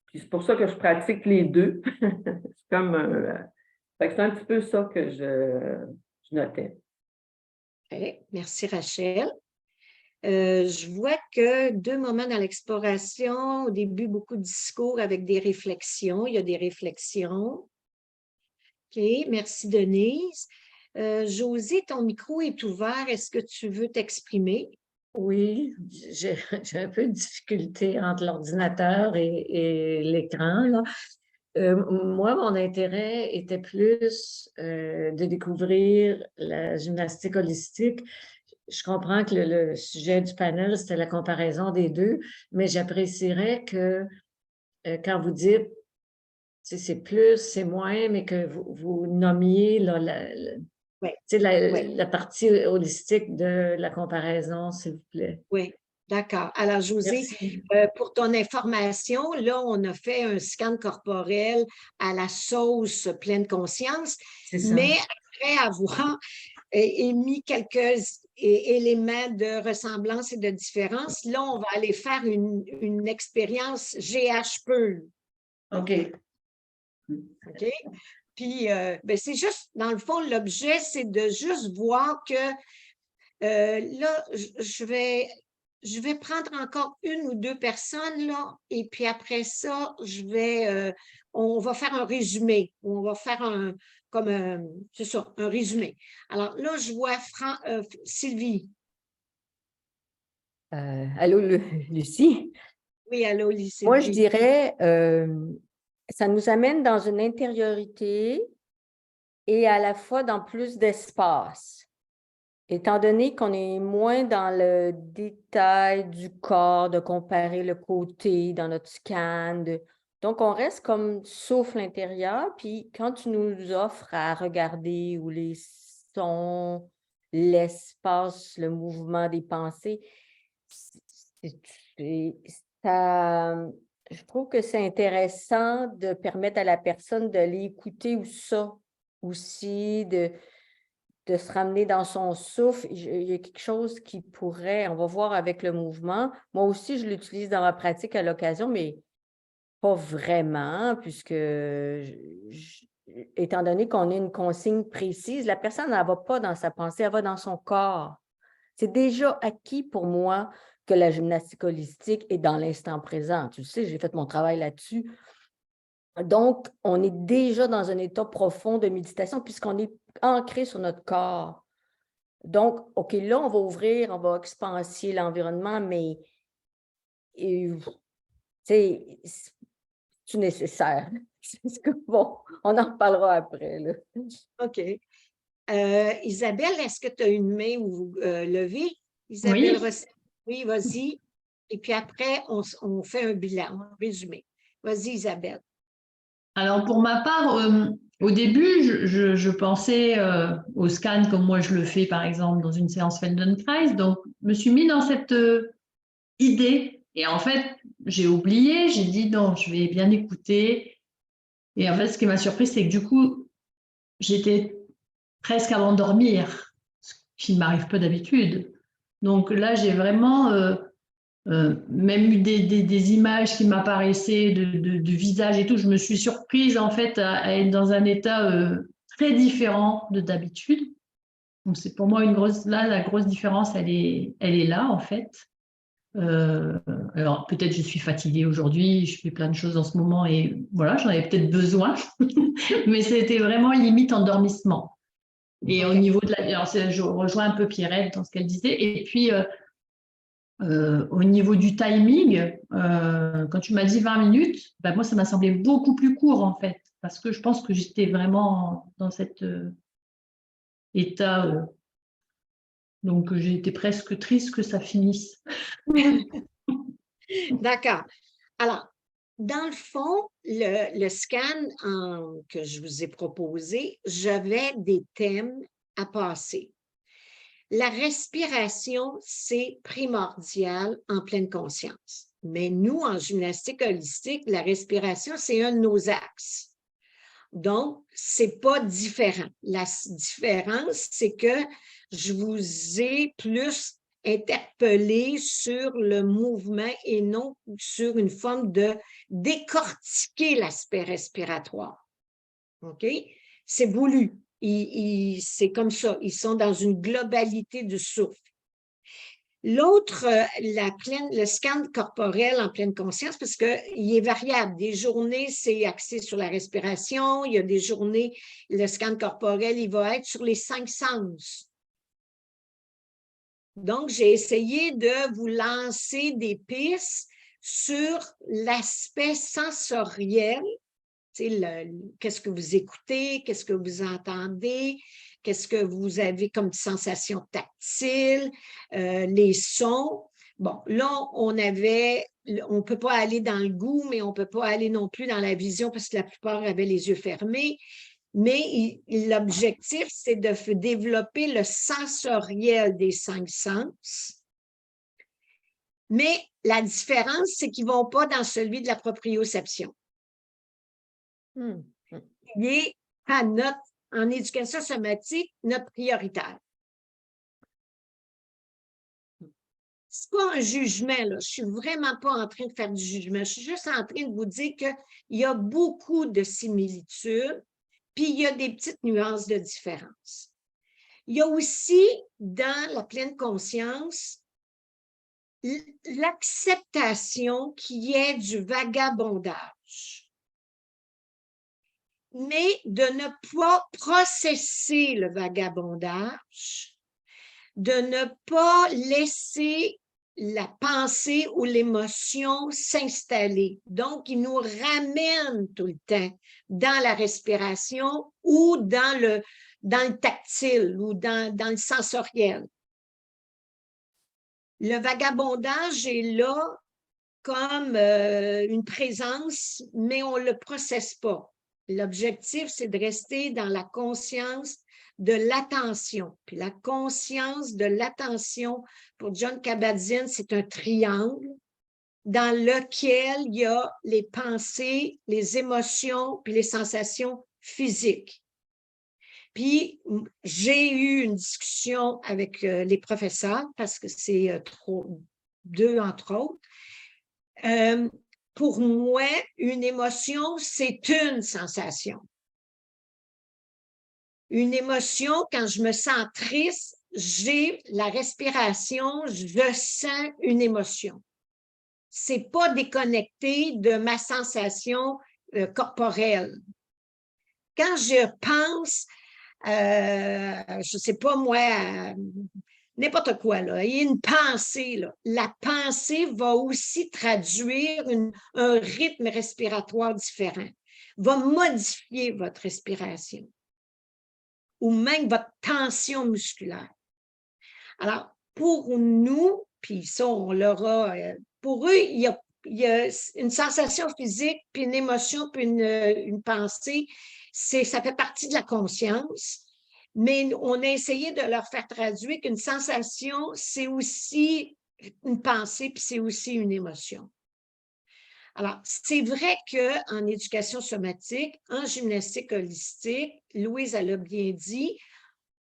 [SPEAKER 7] Puis c'est pour ça que je pratique les deux. C'est comme fait que c'est un petit peu ça que je notais.
[SPEAKER 1] OK, merci Rachel. Je vois que 2 moments dans l'exploration, au début, beaucoup de discours avec des réflexions. Il y a des réflexions. OK, merci Denise. Josie, ton micro est ouvert. Est-ce que tu veux t'exprimer?
[SPEAKER 8] Oui, j'ai un peu de difficulté entre l'ordinateur et l'écran, là. Moi, mon intérêt était plus de découvrir la gymnastique holistique. Je comprends que le sujet du panel, c'était la comparaison des deux, mais j'apprécierais que quand vous dites c'est plus, c'est moins, mais que vous nommiez là, la partie holistique de la comparaison, s'il vous plaît.
[SPEAKER 1] Oui, d'accord. Alors, José, pour ton information, là, on a fait un scan corporel à la sauce pleine conscience, mais après avoir émis quelques éléments de ressemblance et de différence, là, on va aller faire une expérience GH pure.
[SPEAKER 8] OK.
[SPEAKER 1] OK? Puis, ben, c'est juste, dans le fond, l'objet, c'est de juste voir que là, je vais prendre encore 1 ou 2 personnes, là, et puis après ça, on va faire un résumé. On va faire c'est ça, un résumé. Alors là, je vois Sylvie.
[SPEAKER 9] Allô, Lucie?
[SPEAKER 1] Oui, allô, Sylvie.
[SPEAKER 9] Moi, je dirais, ça nous amène dans une intériorité et à la fois dans plus d'espace. Étant donné qu'on est moins dans le détail du corps, de comparer le côté dans notre scan, donc on reste comme souffle intérieur, puis quand tu nous offres à regarder où les sons, l'espace, le mouvement des pensées, je trouve que c'est intéressant de permettre à la personne de l'écouter ou ça aussi, de se ramener dans son souffle. Il y a quelque chose qui pourrait, on va voir avec le mouvement. Moi aussi, je l'utilise dans ma pratique à l'occasion, mais pas vraiment, puisque étant donné qu'on a une consigne précise, la personne, elle ne va pas dans sa pensée, elle va dans son corps. C'est déjà acquis pour moi que la gymnastique holistique est dans l'instant présent. Tu le sais, j'ai fait mon travail là-dessus. Donc, on est déjà dans un état profond de méditation puisqu'on est ancré sur notre corps. Donc, OK, là, on va ouvrir, on va expanser l'environnement, mais tu c'est nécessaire. Bon, on en reparlera après, là.
[SPEAKER 1] OK. Isabelle, est-ce que tu as une main levée? Isabelle Rossi. Oui, vas-y. Et puis après, on fait un bilan, un résumé. Vas-y, Isabelle.
[SPEAKER 10] Alors, pour ma part, au début, je pensais au scan comme moi je le fais, par exemple, dans une séance Feldenkrais. Donc, je me suis mis dans cette idée. Et en fait, j'ai oublié, j'ai dit non, je vais bien écouter. Et en fait, ce qui m'a surpris, c'est que du coup, j'étais presque à m'endormir, ce qui m'arrive peu d'habitude. Donc là, j'ai vraiment même eu des images qui m'apparaissaient de visage et tout. Je me suis surprise en fait à être dans un état très différent de d'habitude. Donc c'est pour moi là, la grosse différence, elle est là en fait. Alors peut-être je suis fatiguée aujourd'hui, je fais plein de choses en ce moment et voilà, j'en avais peut-être besoin, mais c'était vraiment limite endormissement. Et au niveau de alors je rejoins un peu Pierrette dans ce qu'elle disait. Et puis au niveau du timing, quand tu m'as dit 20 minutes, ben moi ça m'a semblé beaucoup plus court en fait, parce que je pense que j'étais vraiment dans cet état. Donc j'ai été presque triste que ça finisse.
[SPEAKER 1] D'accord. Alors, dans le fond, le scan que je vous ai proposé, j'avais des thèmes à passer. La respiration, c'est primordial en pleine conscience. Mais nous, en gymnastique holistique, la respiration, c'est un de nos axes. Donc, c'est pas différent. La différence, c'est que je vous ai plus interpellé sur le mouvement et non sur une forme de décortiquer l'aspect respiratoire. OK? C'est voulu. C'est comme ça. Ils sont dans une globalité du souffle. L'autre, le scan corporel en pleine conscience, parce qu'il est variable. Des journées, c'est axé sur la respiration. Il y a des journées, le scan corporel, il va être sur les 5 sens. Donc, j'ai essayé de vous lancer des pistes sur l'aspect sensoriel. Qu'est-ce que vous écoutez, qu'est-ce que vous entendez, qu'est-ce que vous avez comme sensation tactile, les sons. Bon, là, on ne peut pas aller dans le goût, mais on ne peut pas aller non plus dans la vision parce que la plupart avaient les yeux fermés. Mais l'objectif, c'est de développer le sensoriel des 5 sens. Mais la différence, c'est qu'ils ne vont pas dans celui de la proprioception. Il est en éducation somatique, notre prioritaire. Ce n'est pas un jugement, là. Je ne suis vraiment pas en train de faire du jugement. Je suis juste en train de vous dire qu'il y a beaucoup de similitudes, puis il y a des petites nuances de différence. Il y a aussi, dans la pleine conscience, l'acceptation qui est du vagabondage, mais de ne pas processer le vagabondage, de ne pas laisser la pensée ou l'émotion s'installer. Donc, il nous ramène tout le temps dans la respiration ou dans le tactile ou dans le sensoriel. Le vagabondage est là comme une présence, mais on ne le processe pas. L'objectif, c'est de rester dans la conscience de l'attention. Puis la conscience de l'attention, pour Jon Kabat-Zinn, c'est un triangle dans lequel il y a les pensées, les émotions, puis les sensations physiques. Puis, j'ai eu une discussion avec les professeurs, parce que c'est 2 entre autres. Pour moi, une émotion, c'est une sensation. Une émotion, quand je me sens triste, j'ai la respiration, je sens une émotion. C'est pas déconnecté de ma sensation corporelle. Quand je pense, je sais pas moi, n'importe quoi, là, il y a une pensée, là. La pensée va aussi traduire un rythme respiratoire différent, va modifier votre respiration ou même votre tension musculaire. Alors, pour nous, puis ça, on l'aura, pour eux, il y a une sensation physique, puis une émotion, puis une pensée. Ça fait partie de la conscience. Mais on a essayé de leur faire traduire qu'une sensation, c'est aussi une pensée, puis c'est aussi une émotion. Alors, c'est vrai qu'en éducation somatique, en gymnastique holistique, Louise, elle a bien dit,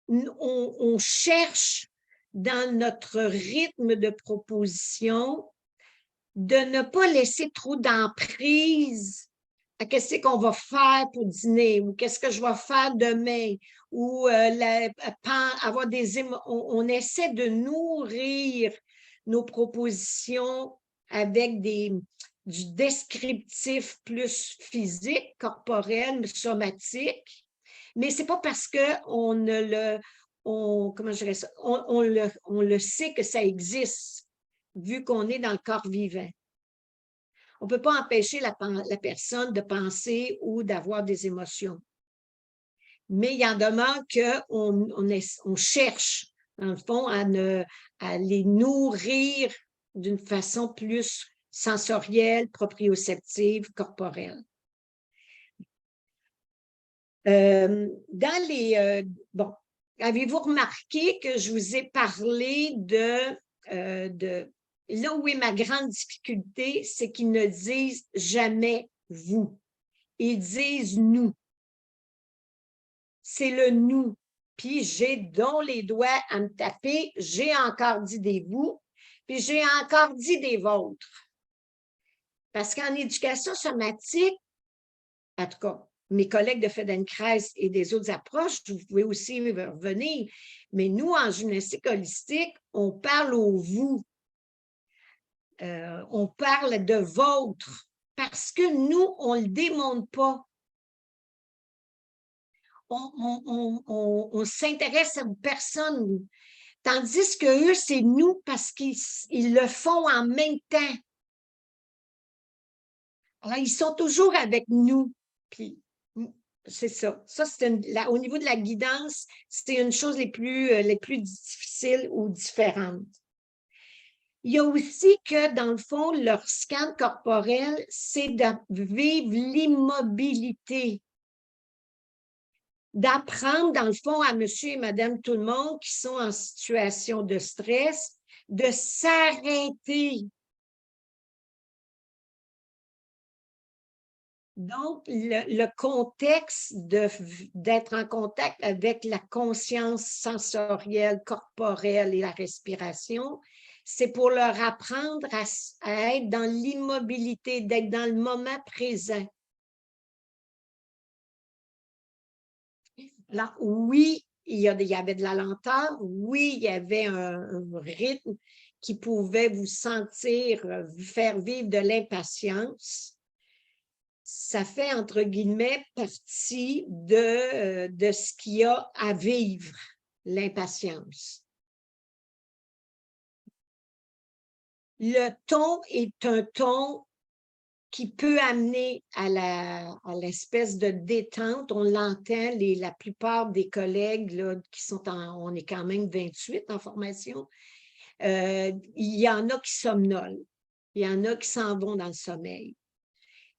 [SPEAKER 1] on cherche dans notre rythme de proposition de ne pas laisser trop d'emprise à qu'est-ce qu'on va faire pour dîner ou qu'est-ce que je vais faire demain ou avoir des on essaie de nourrir nos propositions avec du descriptif plus physique, corporel, somatique, mais c'est pas parce qu'on ne le comment je dirais ça, on le sait que ça existe vu qu'on est dans le corps vivant. On ne peut pas empêcher la personne de penser ou d'avoir des émotions. Mais il y en demeure qu'on cherche, dans le fond, à les nourrir d'une façon plus sensorielle, proprioceptive, corporelle. Bon, avez-vous remarqué que je vous ai parlé là où est ma grande difficulté, c'est qu'ils ne disent jamais vous. Ils disent nous. C'est le nous. Puis j'ai donc les doigts à me taper, j'ai encore dit des vous, puis j'ai encore dit des vôtres. Parce qu'en éducation somatique, en tout cas, mes collègues de Feldenkrais et des autres approches, vous pouvez aussi revenir, mais nous, en gymnastique holistique, on parle au vous. On parle de votre, parce que nous, on ne le démonte pas. On s'intéresse à une personne, tandis que eux, c'est nous parce qu'ils le font en même temps. Alors, ils sont toujours avec nous. Puis, c'est ça. Ça, au niveau de la guidance, c'est une chose les plus difficiles ou différentes. Il y a aussi que, dans le fond, leur scan corporel, c'est de vivre l'immobilité. D'apprendre, dans le fond, à monsieur et madame tout le monde qui sont en situation de stress, de s'arrêter. Donc, le contexte d'être en contact avec la conscience sensorielle, corporelle et la respiration, c'est pour leur apprendre à être dans l'immobilité, d'être dans le moment présent. Alors, oui, il y avait de la lenteur, oui, il y avait un rythme qui pouvait vous faire vivre de l'impatience. Ça fait, entre guillemets, partie de ce qu'il y a à vivre, l'impatience. Le ton est un ton qui peut amener à l'espèce de détente. On l'entend, la plupart des collègues là, on est quand même 28 en formation, il y en a qui somnolent, il y en a qui s'en vont dans le sommeil.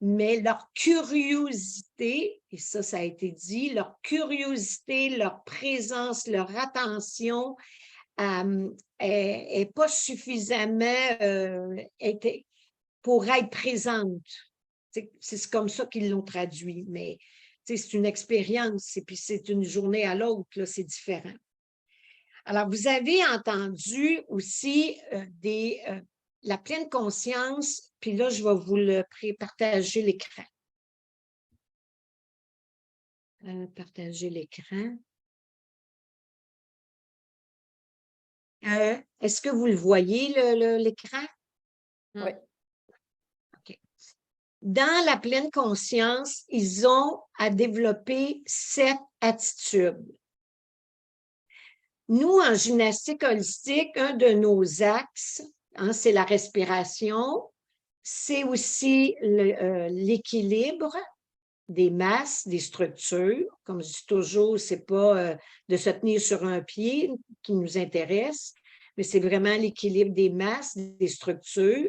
[SPEAKER 1] Mais leur curiosité, et ça a été dit, leur curiosité, leur présence, leur attention n'est pas suffisamment pour être présente. C'est comme ça qu'ils l'ont traduit, mais c'est une expérience et puis c'est une journée à l'autre, c'est différent. Alors, vous avez entendu aussi la pleine conscience, puis là, je vais vous partager l'écran. Partager l'écran. Est-ce que vous le voyez, l'écran?
[SPEAKER 3] Oui.
[SPEAKER 1] OK. Dans la pleine conscience, ils ont à développer 7 attitudes. Nous, en gymnastique holistique, un de nos axes, c'est la respiration, c'est aussi l'équilibre des masses, des structures. Comme je dis toujours, ce n'est pas de se tenir sur un pied qui nous intéresse, mais c'est vraiment l'équilibre des masses, des structures.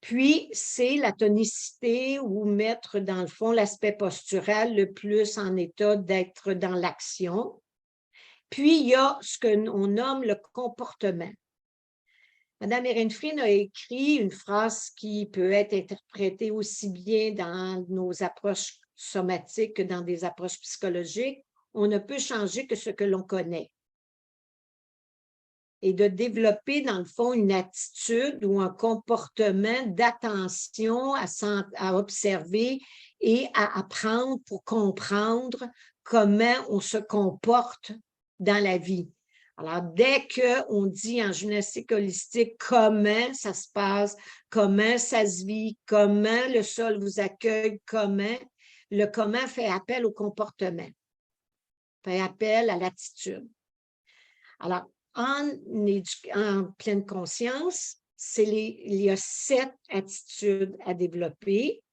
[SPEAKER 1] Puis, c'est la tonicité ou mettre, dans le fond, l'aspect postural le plus en état d'être dans l'action. Puis, il y a ce qu'on nomme le comportement. Madame Ehrenfried a écrit une phrase qui peut être interprétée aussi bien dans nos approches somatiques que dans des approches psychologiques. On ne peut changer que ce que l'on connaît. Et de développer, dans le fond, une attitude ou un comportement d'attention à observer et à apprendre pour comprendre comment on se comporte dans la vie. Alors, dès qu'on dit en gymnastique holistique comment ça se passe, comment ça se vit, comment le sol vous accueille, le comment fait appel au comportement, fait appel à l'attitude. Alors, en pleine conscience, il y a 7 attitudes à développer.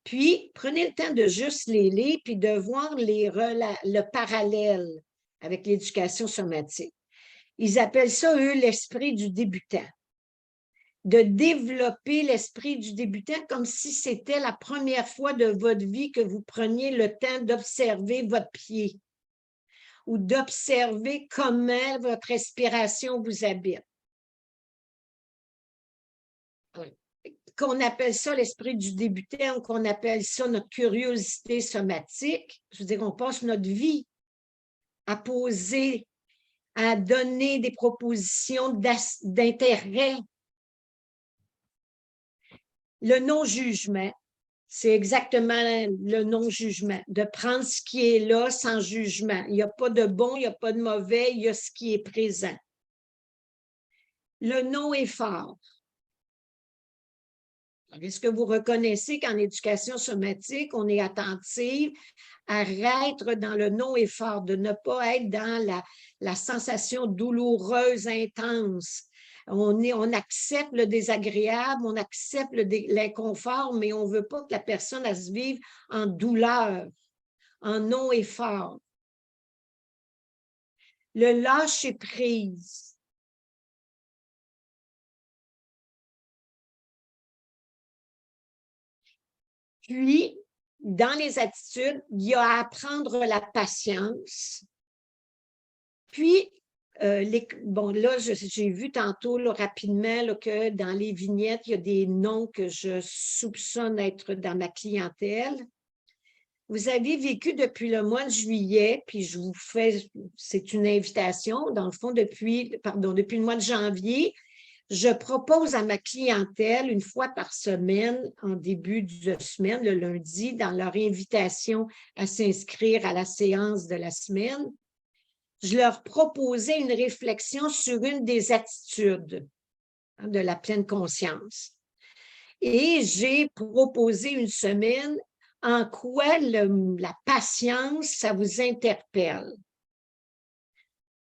[SPEAKER 1] Puis, prenez le temps de juste les lire puis de voir le parallèle avec l'éducation somatique. Ils appellent ça, eux, l'esprit du débutant. De développer l'esprit du débutant comme si c'était la première fois de votre vie que vous preniez le temps d'observer votre pied ou d'observer comment votre respiration vous habite. Qu'on appelle ça l'esprit du débutant ou qu'on appelle ça notre curiosité somatique, je veux dire, on passe notre vie à poser, à donner des propositions d'intérêt. Le non-jugement, c'est exactement le non-jugement, de prendre ce qui est là sans jugement. Il n'y a pas de bon, il n'y a pas de mauvais, il y a ce qui est présent. Le non-effort. Est-ce que vous reconnaissez qu'en éducation somatique, on est attentif à être dans le non-effort, de ne pas être dans la sensation douloureuse, intense. On accepte le désagréable, on accepte l'inconfort, mais on ne veut pas que la personne elle se vive en douleur, en non-effort. Le lâcher-prise. Puis, dans les attitudes, il y a à apprendre la patience. Puis, bon, là, j'ai vu tantôt là, rapidement là, que dans les vignettes, il y a des noms que je soupçonne être dans ma clientèle. Vous avez vécu depuis le mois de juillet, puis je vous fais, c'est une invitation, dans le fond, depuis le mois de janvier, je propose à ma clientèle, une fois par semaine, en début de semaine, le lundi, dans leur invitation à s'inscrire à la séance de la semaine, je leur proposais une réflexion sur une des attitudes de la pleine conscience. Et j'ai proposé une semaine en quoi la patience, ça vous interpelle.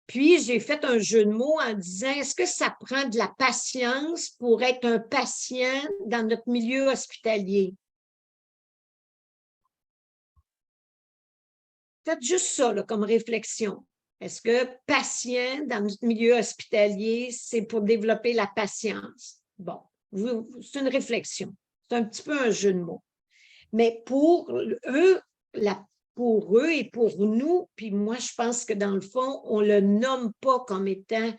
[SPEAKER 1] Puis, j'ai fait un jeu de mots en disant, est-ce que ça prend de la patience pour être un patient dans notre milieu hospitalier? Faites juste ça là, comme réflexion. Est-ce que patient dans notre milieu hospitalier, c'est pour développer la patience? Bon, c'est une réflexion. C'est un petit peu un jeu de mots. Mais pour eux et pour nous, puis moi, je pense que dans le fond, on ne le nomme pas comme étant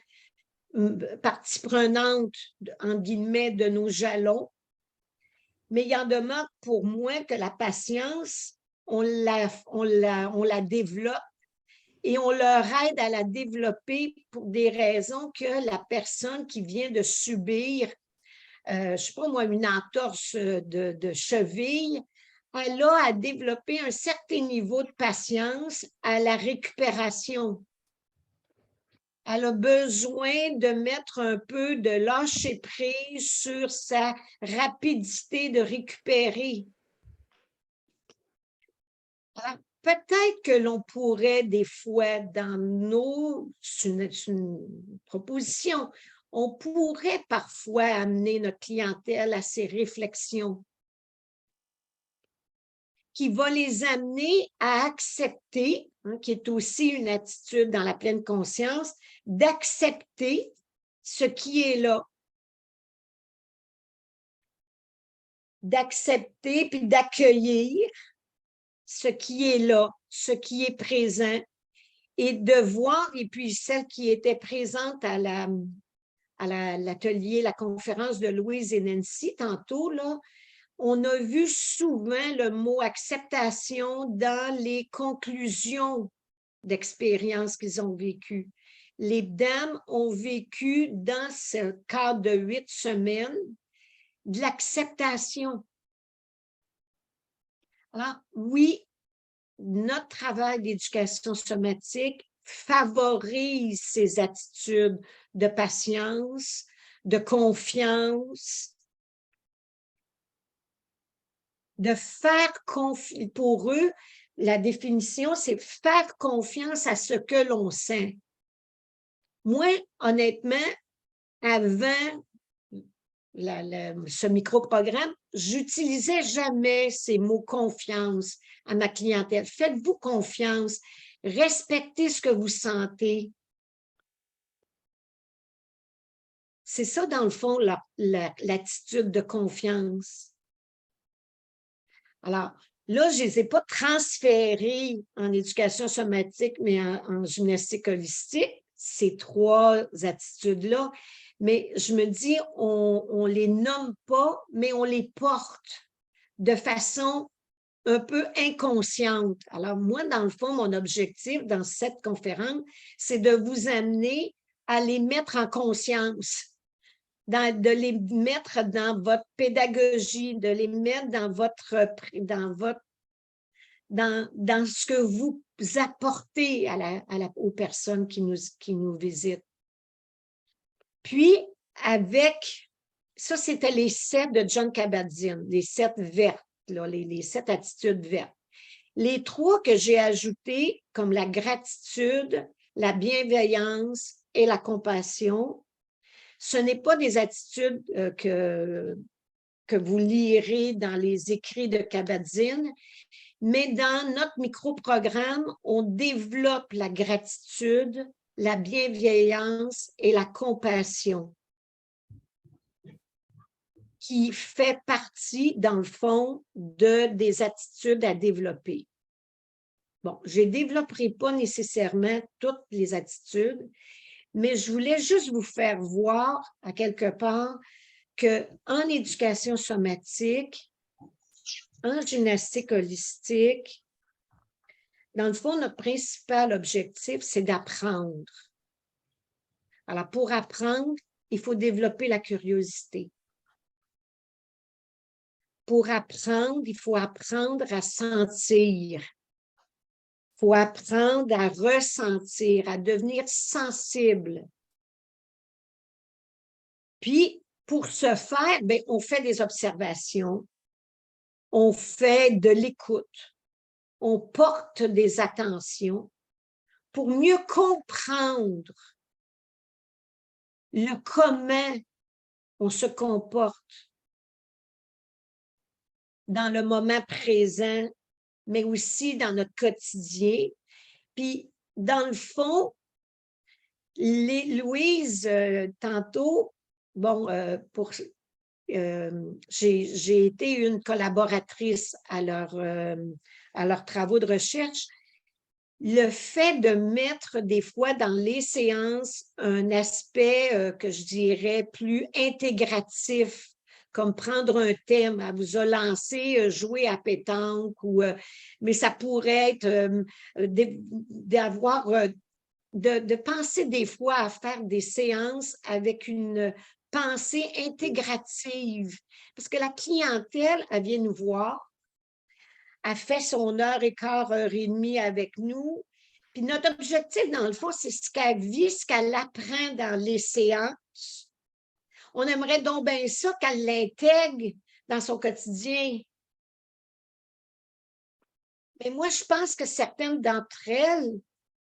[SPEAKER 1] partie prenante, en guillemets, de nos jalons. Mais il y en demeure pour moi que la patience, on la développe et on leur aide à la développer pour des raisons que la personne qui vient de subir, je ne sais pas moi, une entorse de cheville, elle a à développer un certain niveau de patience à la récupération. Elle a besoin de mettre un peu de lâcher prise sur sa rapidité de récupérer. peut-être que l'on pourrait des fois c'est une proposition, on pourrait parfois amener notre clientèle à ces réflexions qui va les amener à accepter, qui est aussi une attitude dans la pleine conscience, d'accepter ce qui est là. D'accepter puis d'accueillir ce qui est là, ce qui est présent, et de voir, et puis celle qui était présente à l'atelier, la conférence de Louise et Nancy tantôt, là, on a vu souvent le mot acceptation dans les conclusions d'expériences qu'ils ont vécues. Les dames ont vécu dans ce cadre de 8 semaines de l'acceptation. Alors, oui, notre travail d'éducation somatique favorise ces attitudes de patience, de confiance, de faire confiance. Pour eux, la définition, c'est faire confiance à ce que l'on sent. Moi, honnêtement, avant ce micro-programme, j'utilisais jamais ces mots confiance à ma clientèle. Faites-vous confiance, respectez ce que vous sentez. C'est ça, dans le fond, l'attitude de confiance. Alors, là, je ne les ai pas transférés en éducation somatique, mais en gymnastique holistique, ces 3 attitudes-là. Mais je me dis, on ne les nomme pas, mais on les porte de façon un peu inconsciente. Alors, moi, dans le fond, mon objectif dans cette conférence, c'est de vous amener à les mettre en conscience, de les mettre dans votre pédagogie, de les mettre dans ce que vous apportez aux personnes qui nous visitent. Puis, ça, c'était les 7 de John Kabat-Zinn, les 7 vertes, là, les 7 attitudes vertes. Les 3 que j'ai ajoutées, comme la gratitude, la bienveillance et la compassion, ce n'est pas des attitudes que vous lirez dans les écrits de Kabat-Zinn, mais dans notre micro-programme, on développe la gratitude, la bienveillance et la compassion, qui fait partie, dans le fond, des attitudes à développer. Bon, je ne développerai pas nécessairement toutes les attitudes, mais je voulais juste vous faire voir, à quelque part, qu'en éducation somatique, en gymnastique holistique, dans le fond, notre principal objectif, c'est d'apprendre. Alors, pour apprendre, il faut développer la curiosité. Pour apprendre, il faut apprendre à sentir. Il faut apprendre à ressentir, à devenir sensible. Puis, pour ce faire, on fait des observations, on fait de l'écoute, on porte des attentions pour mieux comprendre le comment on se comporte dans le moment présent, mais aussi dans notre quotidien. Puis, dans le fond, Louise, tantôt, j'ai été une collaboratrice à leurs travaux de recherche. Le fait de mettre des fois dans les séances un aspect que je dirais plus intégratif, comme prendre un thème, elle vous a lancé jouer à pétanque, mais ça pourrait être de penser des fois à faire des séances avec une pensée intégrative. Parce que la clientèle, elle vient nous voir, elle fait son 1h15, 1h30 avec nous. Puis notre objectif, dans le fond, c'est ce qu'elle vit, ce qu'elle apprend dans les séances. On aimerait donc bien ça qu'elle l'intègre dans son quotidien. Mais moi, je pense que certaines d'entre elles,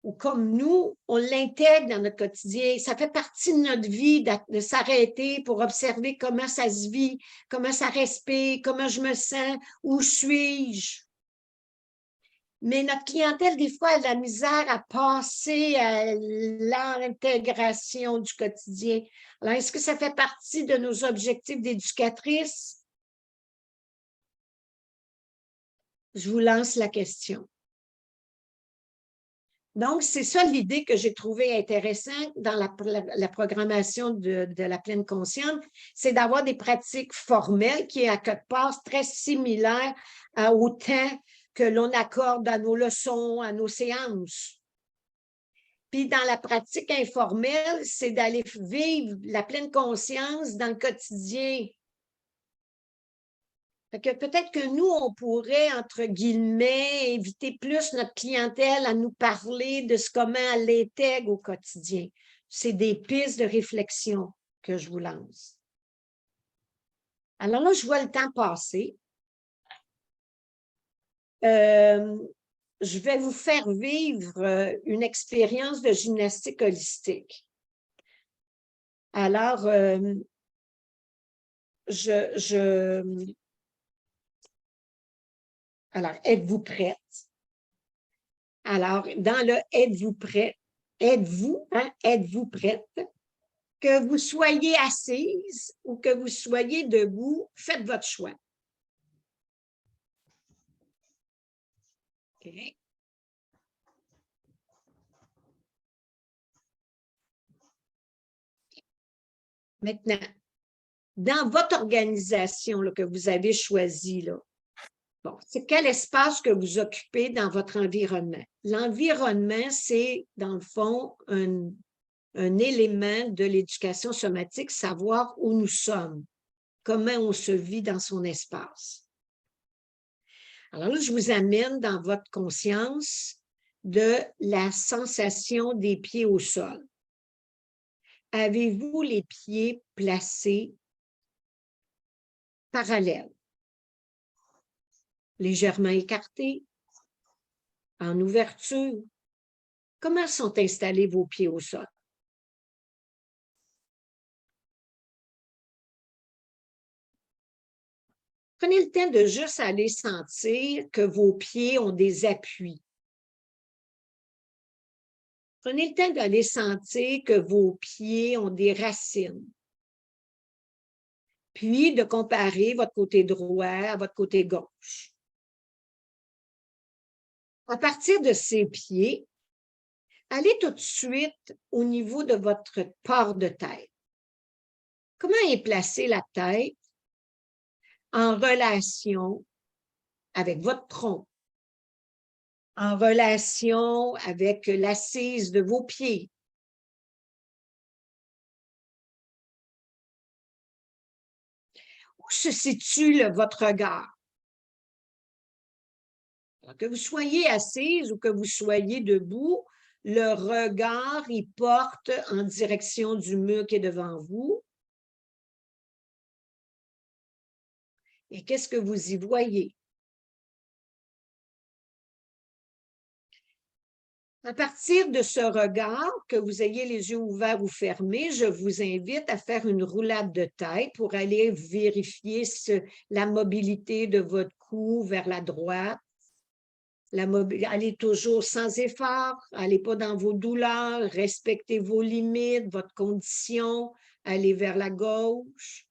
[SPEAKER 1] ou comme nous, on l'intègre dans notre quotidien. Ça fait partie de notre vie de s'arrêter pour observer comment ça se vit, comment ça respire, comment je me sens, où suis-je. Mais notre clientèle, des fois, a de la misère à passer à l'intégration du quotidien. Alors, est-ce que ça fait partie de nos objectifs d'éducatrice? Je vous lance la question. Donc, c'est ça l'idée que j'ai trouvée intéressante dans la programmation de la pleine conscience, c'est d'avoir des pratiques formelles qui, à quelque part, très similaires au temps que l'on accorde à nos leçons, à nos séances. Puis, dans la pratique informelle, c'est d'aller vivre la pleine conscience dans le quotidien. Fait que peut-être que nous, on pourrait, entre guillemets, inviter plus notre clientèle à nous parler de comment elle l'intègre au quotidien. C'est des pistes de réflexion que je vous lance. Alors là, je vois le temps passer. Je vais vous faire vivre une expérience de gymnastique holistique. Alors, Alors, êtes-vous prête? Alors, dans le êtes-vous prête? Êtes-vous prête? Que vous soyez assise ou que vous soyez debout, faites votre choix. OK. Maintenant, dans votre organisation là, que vous avez choisie, là, bon, c'est quel espace que vous occupez dans votre environnement? L'environnement, c'est, dans le fond, un élément de l'éducation somatique, savoir où nous sommes, comment on se vit dans son espace. Alors là, je vous amène dans votre conscience de la sensation des pieds au sol. Avez-vous les pieds placés parallèles? Légèrement écartés, en ouverture? Comment sont installés vos pieds au sol? Prenez le temps de juste aller sentir que vos pieds ont des appuis. Prenez le temps d'aller sentir que vos pieds ont des racines. Puis de comparer votre côté droit à votre côté gauche. À partir de ces pieds, allez tout de suite au niveau de votre port de tête. Comment est placée la tête en relation avec votre tronc, en relation avec l'assise de vos pieds? Où se situe votre regard? Alors, que vous soyez assise ou que vous soyez debout, le regard, il porte en direction du mur qui est devant vous. Et qu'est-ce que vous y voyez? À partir de ce regard, que vous ayez les yeux ouverts ou fermés, je vous invite à faire une roulade de tête pour aller vérifier la mobilité de votre cou vers la droite. Allez toujours sans effort, allez pas dans vos douleurs, respectez vos limites, votre condition, allez vers la gauche.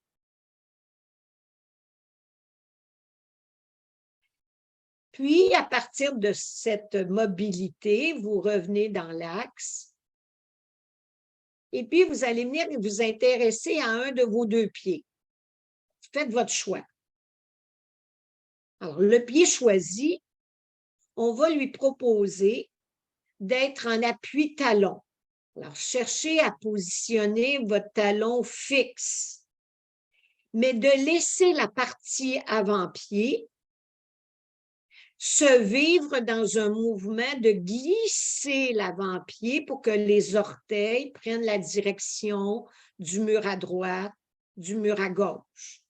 [SPEAKER 1] Puis, à partir de cette mobilité, vous revenez dans l'axe. Et puis, vous allez venir vous intéresser à un de vos deux pieds. Faites votre choix. Alors, le pied choisi, on va lui proposer d'être en appui talon. Alors, cherchez à positionner votre talon fixe, mais de laisser la partie avant-pied se vivre dans un mouvement de glisser l'avant-pied pour que les orteils prennent la direction du mur à droite, du mur à gauche.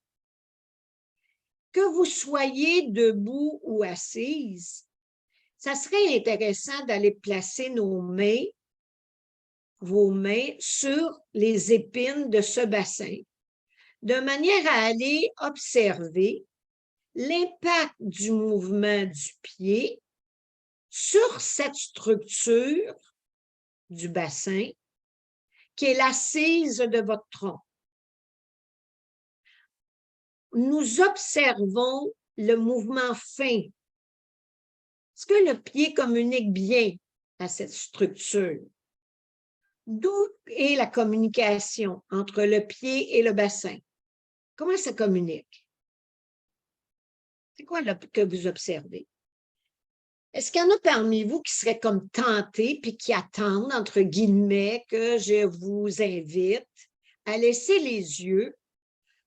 [SPEAKER 1] Que vous soyez debout ou assise, ça serait intéressant d'aller placer vos mains sur les épines de ce bassin, de manière à aller observer l'impact du mouvement du pied sur cette structure du bassin qui est l'assise de votre tronc. Nous observons le mouvement fin. Est-ce que le pied communique bien à cette structure? D'où est la communication entre le pied et le bassin? Comment ça communique? C'est quoi que vous observez? Est-ce qu'il y en a parmi vous qui seraient comme tentés puis qui attendent, entre guillemets, que je vous invite à laisser les yeux,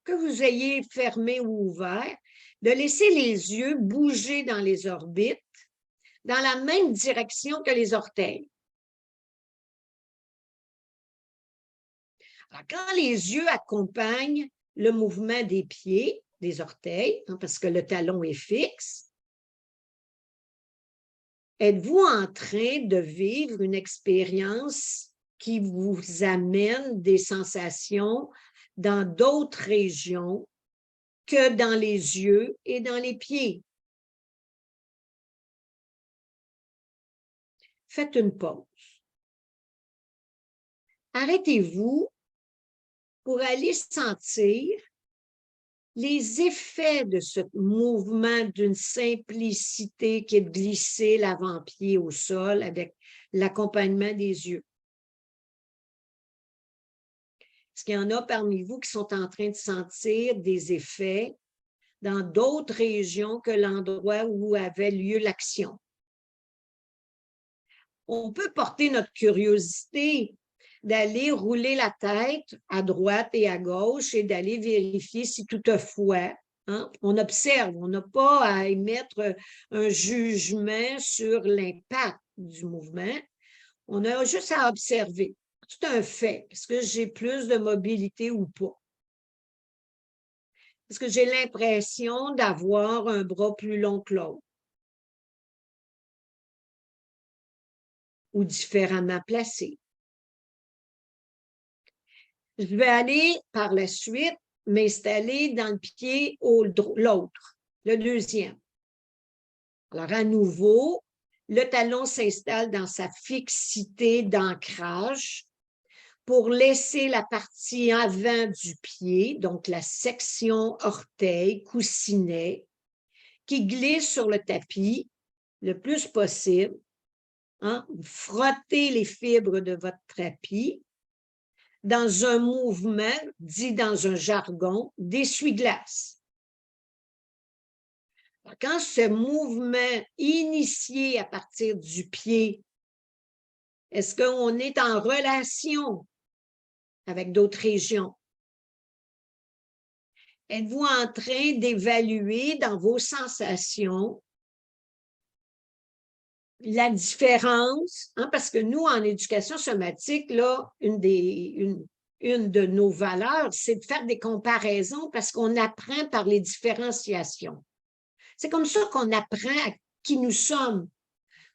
[SPEAKER 1] que vous ayez fermés ou ouverts, de laisser les yeux bouger dans les orbites, dans la même direction que les orteils. Alors, quand les yeux accompagnent le mouvement des pieds, des orteils, parce que le talon est fixe, êtes-vous en train de vivre une expérience qui vous amène des sensations dans d'autres régions que dans les yeux et dans les pieds? Faites une pause. Arrêtez-vous pour aller sentir les effets de ce mouvement d'une simplicité qui est de glisser l'avant-pied au sol avec l'accompagnement des yeux. Est-ce qu'il y en a parmi vous qui sont en train de sentir des effets dans d'autres régions que l'endroit où avait lieu l'action? On peut porter notre curiosité d'aller rouler la tête à droite et à gauche et d'aller vérifier si toutefois, on observe, on n'a pas à émettre un jugement sur l'impact du mouvement, on a juste à observer. C'est un fait. Est-ce que j'ai plus de mobilité ou pas? Est-ce que j'ai l'impression d'avoir un bras plus long que l'autre? Ou différemment placé? Je vais aller par la suite m'installer dans le pied l'autre, le deuxième. Alors, à nouveau, le talon s'installe dans sa fixité d'ancrage pour laisser la partie avant du pied, donc la section orteil, coussinet, qui glisse sur le tapis le plus possible. Frottez les fibres de votre tapis dans un mouvement, dit dans un jargon, d'essuie-glace. Quand ce mouvement initié à partir du pied, est-ce qu'on est en relation avec d'autres régions? Êtes-vous en train d'évaluer dans vos sensations la différence, parce que nous, en éducation somatique, là, une de nos valeurs, c'est de faire des comparaisons parce qu'on apprend par les différenciations. C'est comme ça qu'on apprend à qui nous sommes.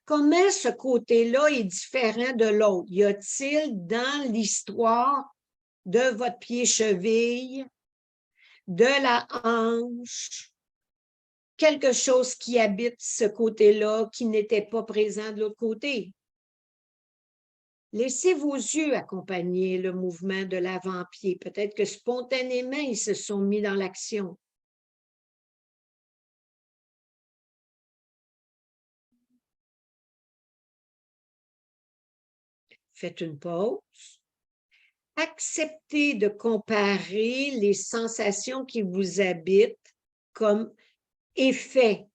[SPEAKER 1] Comment ce côté-là est différent de l'autre? Y a-t-il dans l'histoire de votre pied-cheville, de la hanche, quelque chose qui habite ce côté-là qui n'était pas présent de l'autre côté? Laissez vos yeux accompagner le mouvement de l'avant-pied. Peut-être que spontanément, ils se sont mis dans l'action. Faites une pause. Acceptez de comparer les sensations qui vous habitent comme effets.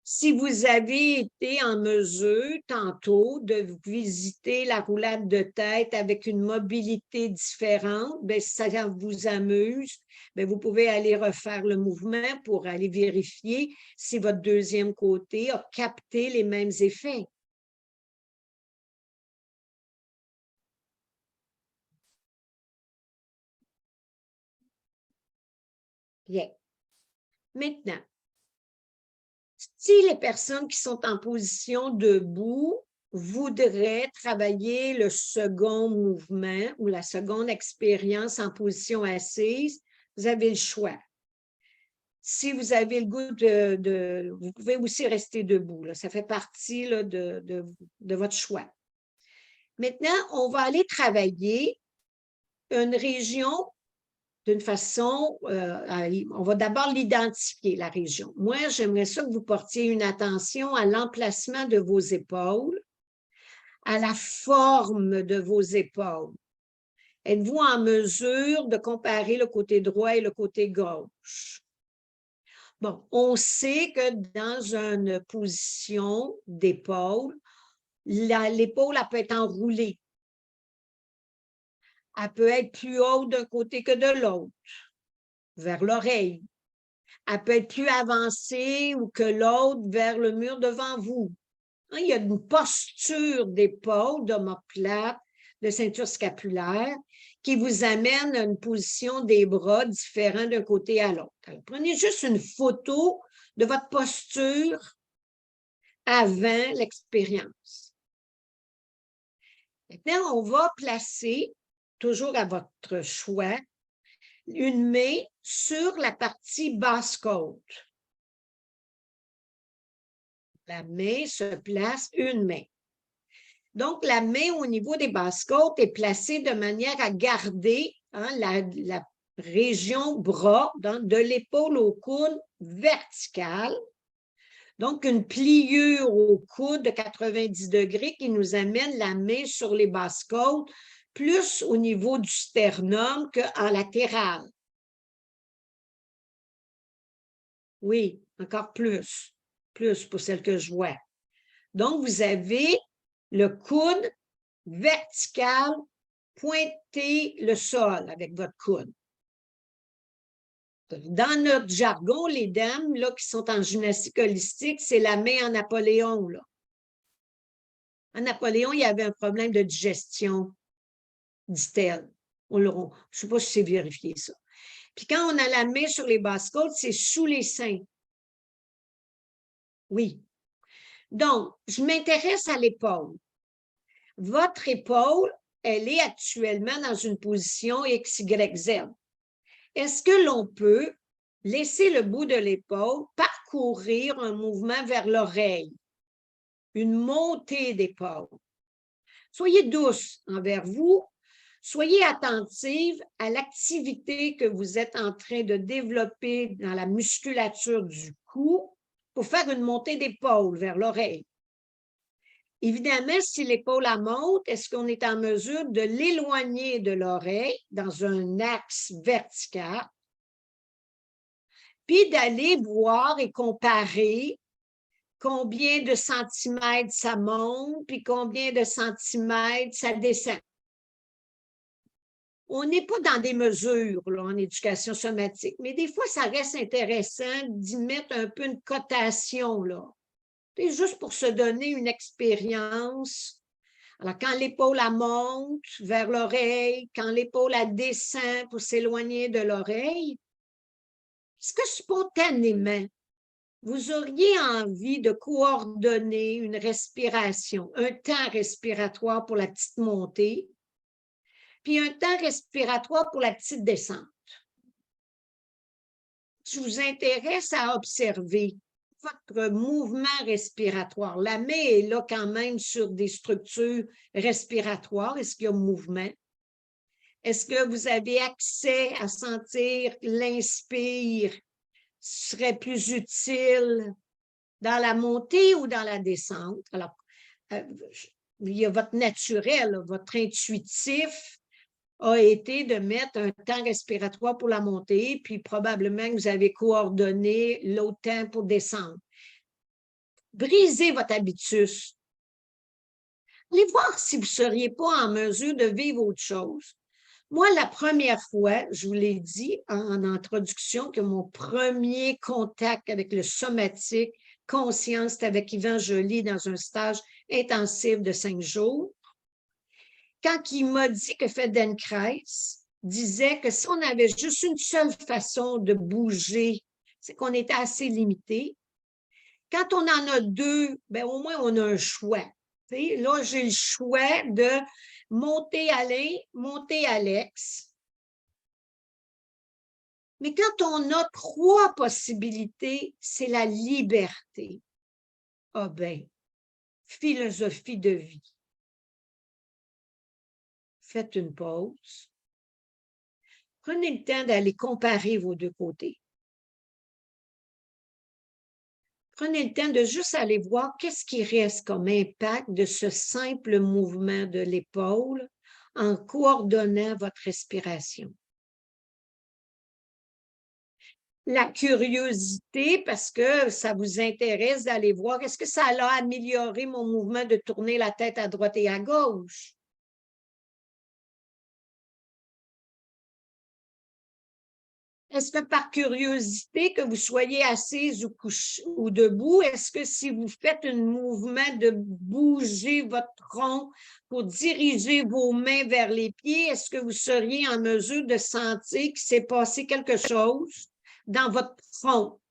[SPEAKER 1] Si vous avez été en mesure tantôt de visiter la roulade de tête avec une mobilité différente, bien, si ça vous amuse, bien, vous pouvez aller refaire le mouvement pour aller vérifier si votre deuxième côté a capté les mêmes effets. Bien. Maintenant, si les personnes qui sont en position debout voudraient travailler le second mouvement ou la seconde expérience en position assise, vous avez le choix. Si vous avez le goût vous pouvez aussi rester debout. Là. Ça fait partie là, de votre choix. Maintenant, on va aller travailler une région d'une façon, on va d'abord l'identifier, la région. Moi, j'aimerais ça que vous portiez une attention à l'emplacement de vos épaules, à la forme de vos épaules. Êtes-vous en mesure de comparer le côté droit et le côté gauche? Bon, on sait que dans une position d'épaule, l'épaule, elle peut être enroulée. Elle peut être plus haute d'un côté que de l'autre, vers l'oreille. Elle peut être plus avancée ou que l'autre vers le mur devant vous. Il y a une posture d'épaule, d'omoplate, de ceinture scapulaire qui vous amène à une position des bras différente d'un côté à l'autre. Prenez juste une photo de votre posture avant l'expérience. Maintenant, on va placer, toujours à votre choix, une main sur la partie basse-côte. La main se place, une main. Donc, la main au niveau des basses-côtes est placée de manière à garder la région bras de l'épaule au coude verticale. Donc, une pliure au coude de 90 degrés qui nous amène la main sur les basses-côtes, plus au niveau du sternum qu'en latéral. Oui, encore plus pour celle que je vois. Donc, vous avez le coude vertical, pointez le sol avec votre coude. Dans notre jargon, les dames là, qui sont en gymnastique holistique, c'est la main en Napoléon. Là. En Napoléon, il y avait un problème de digestion, dit-elle. Je ne sais pas si c'est vérifié ça. Puis quand on a la main sur les basses-côtes, c'est sous les seins. Oui. Donc, je m'intéresse à l'épaule. Votre épaule, elle est actuellement dans une position XYZ. Est-ce que l'on peut laisser le bout de l'épaule parcourir un mouvement vers l'oreille, une montée d'épaule? Soyez douce envers vous, soyez attentive à l'activité que vous êtes en train de développer dans la musculature du cou pour faire une montée d'épaule vers l'oreille. Évidemment, si l'épaule monte, est-ce qu'on est en mesure de l'éloigner de l'oreille dans un axe vertical, puis d'aller voir et comparer combien de centimètres ça monte, puis combien de centimètres ça descend. On n'est pas dans des mesures là, en éducation somatique, mais des fois, ça reste intéressant d'y mettre un peu une cotation, là. C'est juste pour se donner une expérience. Alors, quand l'épaule monte vers l'oreille, quand l'épaule descend pour s'éloigner de l'oreille, est-ce que spontanément, vous auriez envie de coordonner une respiration, un temps respiratoire pour la petite montée, puis un temps respiratoire pour la petite descente? Je vous intéresse à observer votre mouvement respiratoire. La main est là quand même sur des structures respiratoires. Est-ce qu'il y a mouvement? Est-ce que vous avez accès à sentir l'inspire serait plus utile dans la montée ou dans la descente? Alors, il y a votre naturel, votre intuitif a été de mettre un temps respiratoire pour la montée, puis probablement que vous avez coordonné l'autre temps pour descendre. Brisez votre habitus. Allez voir si vous ne seriez pas en mesure de vivre autre chose. Moi, la première fois, je vous l'ai dit en introduction, que mon premier contact avec le somatique, conscience, c'était avec Yvan Joly dans un stage intensif de 5 jours. Quand il m'a dit que Feldenkrais disait que si on avait juste une seule façon de bouger, c'est qu'on était assez limité. Quand on en a deux, ben au moins on a un choix. T'sais, là, j'ai le choix de monter Alain, monter Alex. Mais quand on a trois possibilités, c'est la liberté. Ah ben, philosophie de vie. Faites une pause. Prenez le temps d'aller comparer vos deux côtés. Prenez le temps de juste aller voir qu'est-ce qui reste comme impact de ce simple mouvement de l'épaule en coordonnant votre respiration. La curiosité, parce que ça vous intéresse d'aller voir, est-ce que ça a amélioré mon mouvement de tourner la tête à droite et à gauche? Est-ce que par curiosité, que vous soyez assise ou debout, est-ce que si vous faites un mouvement de bouger votre tronc pour diriger vos mains vers les pieds, est-ce que vous seriez en mesure de sentir qu'il s'est passé quelque chose dans votre tronc?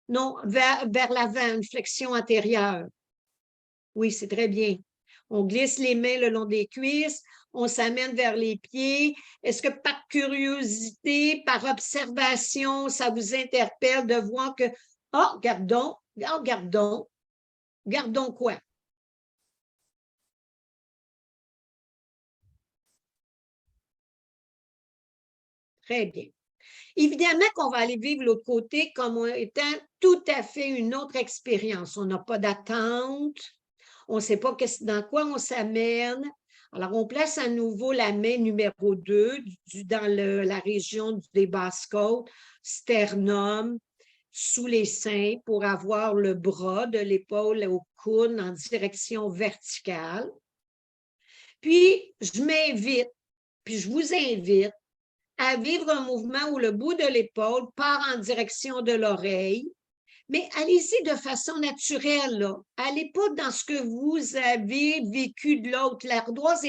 [SPEAKER 1] Non, vers l'avant, une flexion antérieure. Oui, c'est très bien. On glisse les mains le long des cuisses, on s'amène vers les pieds. Est-ce que par curiosité, par observation, ça vous interpelle de voir que, oh, gardons quoi? Très bien. Évidemment qu'on va aller vivre l'autre côté comme étant tout à fait une autre expérience. On n'a pas d'attente, on ne sait pas dans quoi on s'amène. Alors, on place à nouveau la main numéro 2 dans la région des basses-côtes, sternum, sous les seins, pour avoir le bras de l'épaule au coude en direction verticale. Puis, je vous invite à vivre un mouvement où le bout de l'épaule part en direction de l'oreille, mais allez-y de façon naturelle. Là. Allez pas dans ce que vous avez vécu de l'autre. L'ardoise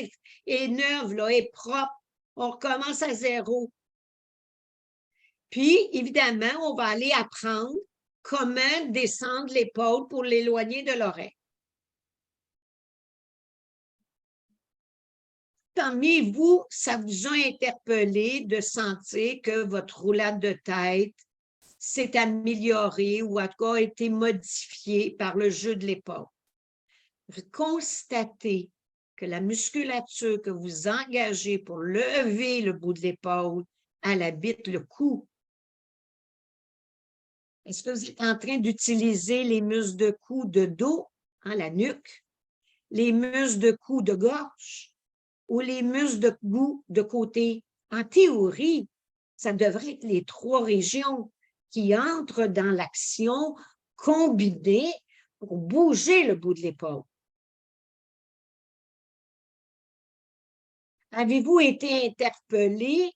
[SPEAKER 1] est neuve, là, est propre. On recommence à zéro. Puis, évidemment, on va aller apprendre comment descendre l'épaule pour l'éloigner de l'oreille. Parmi vous, ça vous a interpellé de sentir que votre roulade de tête s'est améliorée ou en tout cas a été modifiée par le jeu de l'épaule. Constatez que la musculature que vous engagez pour lever le bout de l'épaule, elle habite le cou. Est-ce que vous êtes en train d'utiliser les muscles de cou de dos, la nuque, les muscles de cou de gorge ou les muscles de cou de côté? En théorie, ça devrait être les trois régions qui entrent dans l'action combinée pour bouger le bout de l'épaule. Avez-vous été interpellé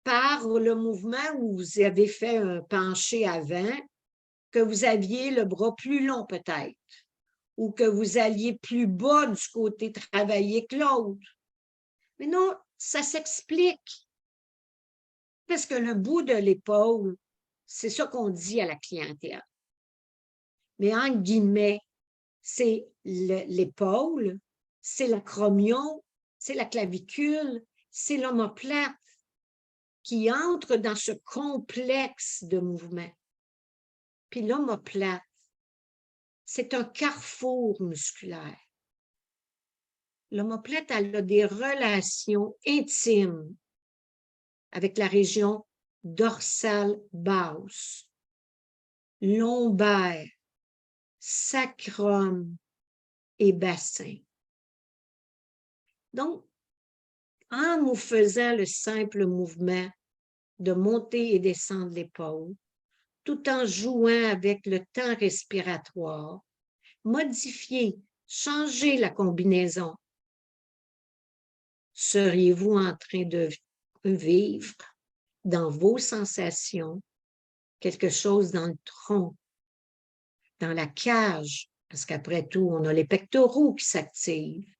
[SPEAKER 1] par le mouvement où vous avez fait un penché avant, que vous aviez le bras plus long peut-être, ou que vous alliez plus bas du côté travailler que l'autre? Mais non, ça s'explique. Parce que le bout de l'épaule, c'est ça qu'on dit à la clientèle. Mais en guillemets, c'est l'épaule, c'est l'acromion, c'est la clavicule, c'est l'omoplate qui entre dans ce complexe de mouvements. Puis l'omoplate, c'est un carrefour musculaire. L'omoplate, elle a des relations intimes avec la région dorsale basse, lombaire, sacrum et bassin. Donc, en nous faisant le simple mouvement de monter et descendre l'épaule, tout en jouant avec le temps respiratoire, modifier, changer la combinaison, seriez-vous en train de vivre dans vos sensations quelque chose dans le tronc, dans la cage, parce qu'après tout, on a les pectoraux qui s'activent.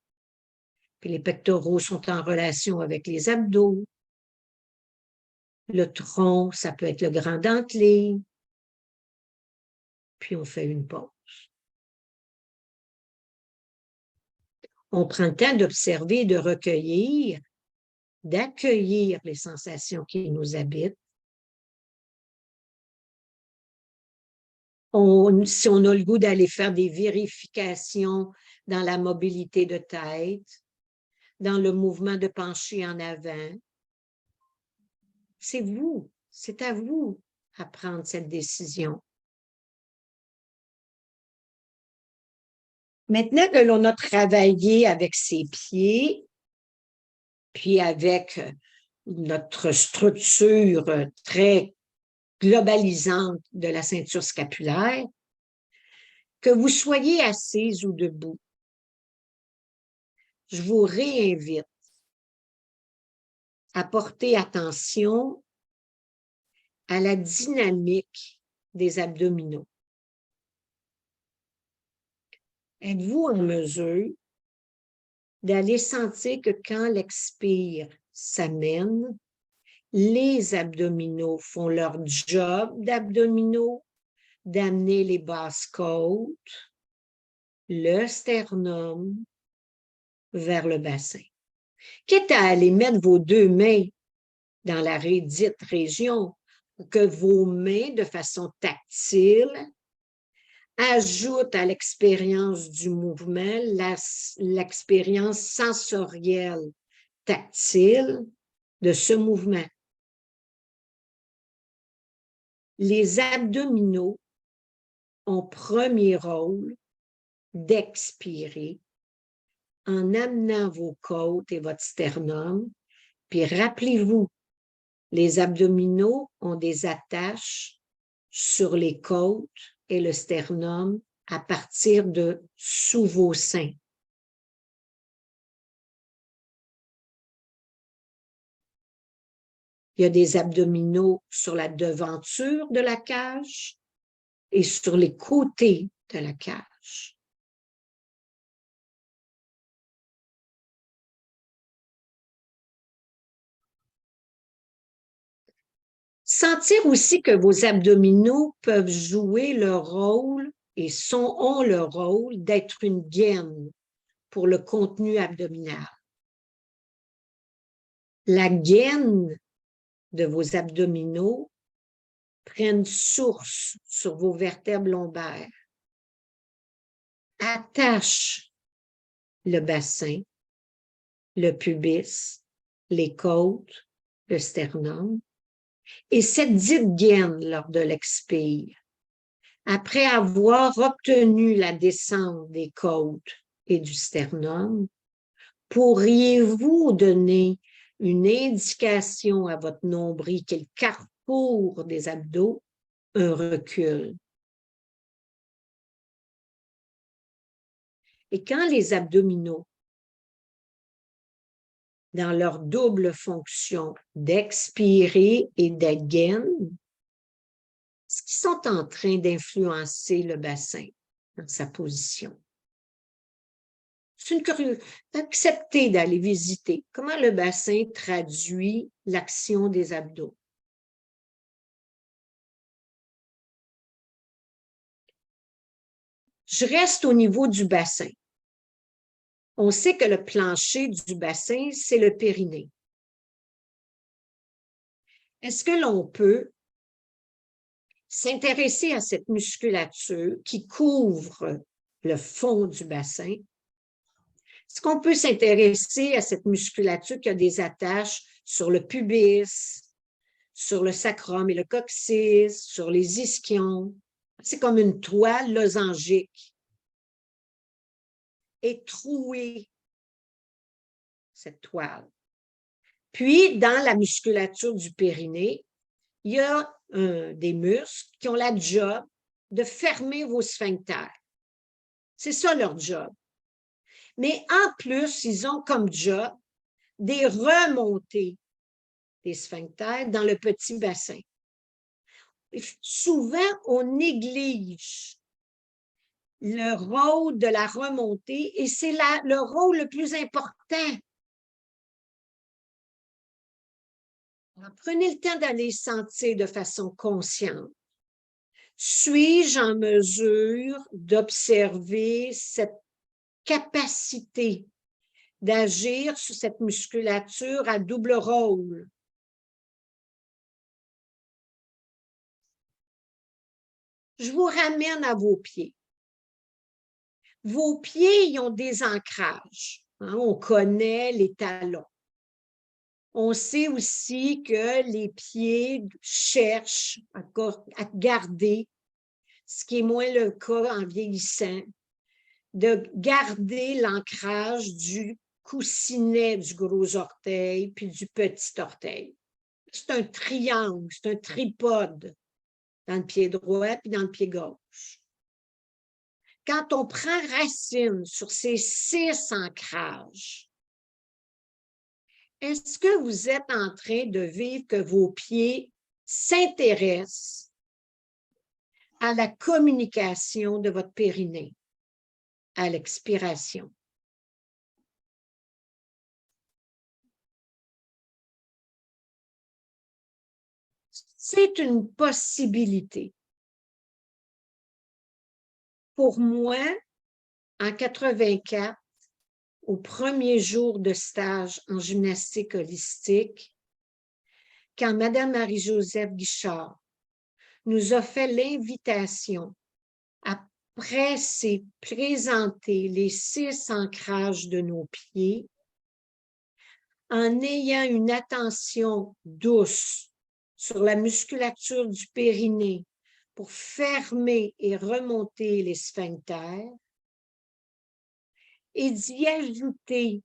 [SPEAKER 1] Puis les pectoraux sont en relation avec les abdos, Le tronc, ça peut être le grand dentelé. Puis on fait une pause. On prend le temps d'observer, de recueillir, d'accueillir les sensations qui nous habitent. Si on a le goût d'aller faire des vérifications dans la mobilité de tête, dans le mouvement de pencher en avant, c'est vous, c'est à vous à prendre cette décision. Maintenant que l'on a travaillé avec ses pieds, puis avec notre structure très globalisante de la ceinture scapulaire, que vous soyez assise ou debout, je vous réinvite à porter attention à la dynamique des abdominaux. Êtes-vous en mesure d'aller sentir que quand l'expire s'amène, les abdominaux font leur job d'abdominaux, d'amener les basses côtes, le sternum vers le bassin. Quitte à aller mettre vos deux mains dans la dite région, pour que vos mains, de façon tactile, ajoutent à l'expérience du mouvement l'expérience sensorielle tactile de ce mouvement. Les abdominaux ont premier rôle d'expirer en amenant vos côtes et votre sternum. Puis rappelez-vous, les abdominaux ont des attaches sur les côtes et le sternum à partir de sous vos seins. Il y a des abdominaux sur la devanture de la cage et sur les côtés de la cage. Sentir aussi que vos abdominaux peuvent jouer leur rôle et ont le rôle d'être une gaine pour le contenu abdominal. La gaine de vos abdominaux prennent source sur vos vertèbres lombaires, attache le bassin, le pubis, les côtes, le sternum. Et cette dite gaine lors de l'expire, après avoir obtenu la descente des côtes et du sternum, pourriez-vous donner une indication à votre nombril qu'il carrefour des abdos, un recul? Et quand les abdominaux, dans leur double fonction d'expirer et d'être gaine, est-ce qu'ils sont en train d'influencer le bassin dans sa position? C'est une curiosité. Acceptez d'aller visiter comment le bassin traduit l'action des abdos. Je reste au niveau du bassin. On sait que le plancher du bassin, c'est le périnée. Est-ce que l'on peut s'intéresser à cette musculature qui couvre le fond du bassin? Est-ce qu'on peut s'intéresser à cette musculature qui a des attaches sur le pubis, sur le sacrum et le coccyx, sur les ischions? C'est comme une toile losangique. Et trouer cette toile. Puis, dans la musculature du périnée, il y a des muscles qui ont la job de fermer vos sphincters. C'est ça leur job. Mais en plus, ils ont comme job des remontées des sphincters dans le petit bassin. Et souvent, on néglige le rôle de la remontée et c'est le rôle le plus important. Alors, prenez le temps d'aller sentir de façon consciente. Suis-je en mesure d'observer cette capacité d'agir sur cette musculature à double rôle? Je vous ramène à vos pieds. Vos pieds, ils ont des ancrages. Hein, on connaît les talons. On sait aussi que les pieds cherchent à garder, ce qui est moins le cas en vieillissant, de garder l'ancrage du coussinet du gros orteil puis du petit orteil. C'est un triangle, c'est un tripode dans le pied droit puis dans le pied gauche. Quand on prend racine sur ces 6 ancrages, est-ce que vous êtes en train de vivre que vos pieds s'intéressent à la communication de votre périnée, à l'expiration? C'est une possibilité. Pour moi, en 84, au premier jour de stage en gymnastique holistique, quand Mme Marie-Joseph Guichard nous a fait l'invitation, après s'est présenté les 6 ancrages de nos pieds, en ayant une attention douce sur la musculature du périnée pour fermer et remonter les sphincters, et d'y ajouter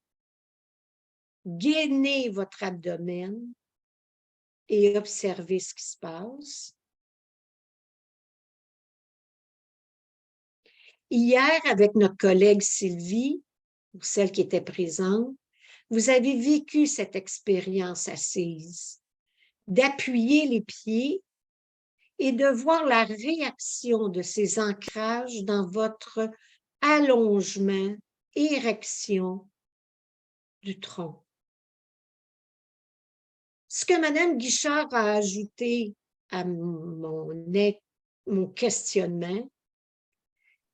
[SPEAKER 1] « gainez votre abdomen » et observez ce qui se passe. Hier, avec notre collègue Sylvie, pour celle qui était présente, vous avez vécu cette expérience assise, d'appuyer les pieds et de voir la réaction de ces ancrages dans votre allongement, érection du tronc. Ce que Mme Guichard a ajouté à mon questionnement,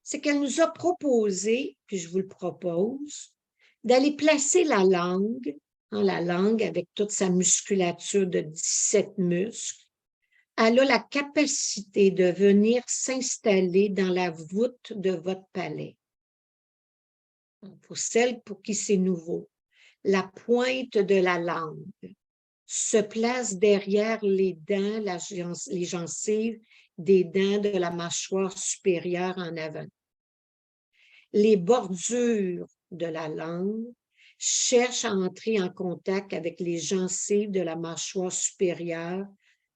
[SPEAKER 1] c'est qu'elle nous a proposé, puis je vous le propose, d'aller placer la langue avec toute sa musculature de 17 muscles. Elle a la capacité de venir s'installer dans la voûte de votre palais. Pour celles pour qui c'est nouveau, la pointe de la langue se place derrière les dents, les gencives des dents de la mâchoire supérieure en avant. Les bordures de la langue cherchent à entrer en contact avec les gencives de la mâchoire supérieure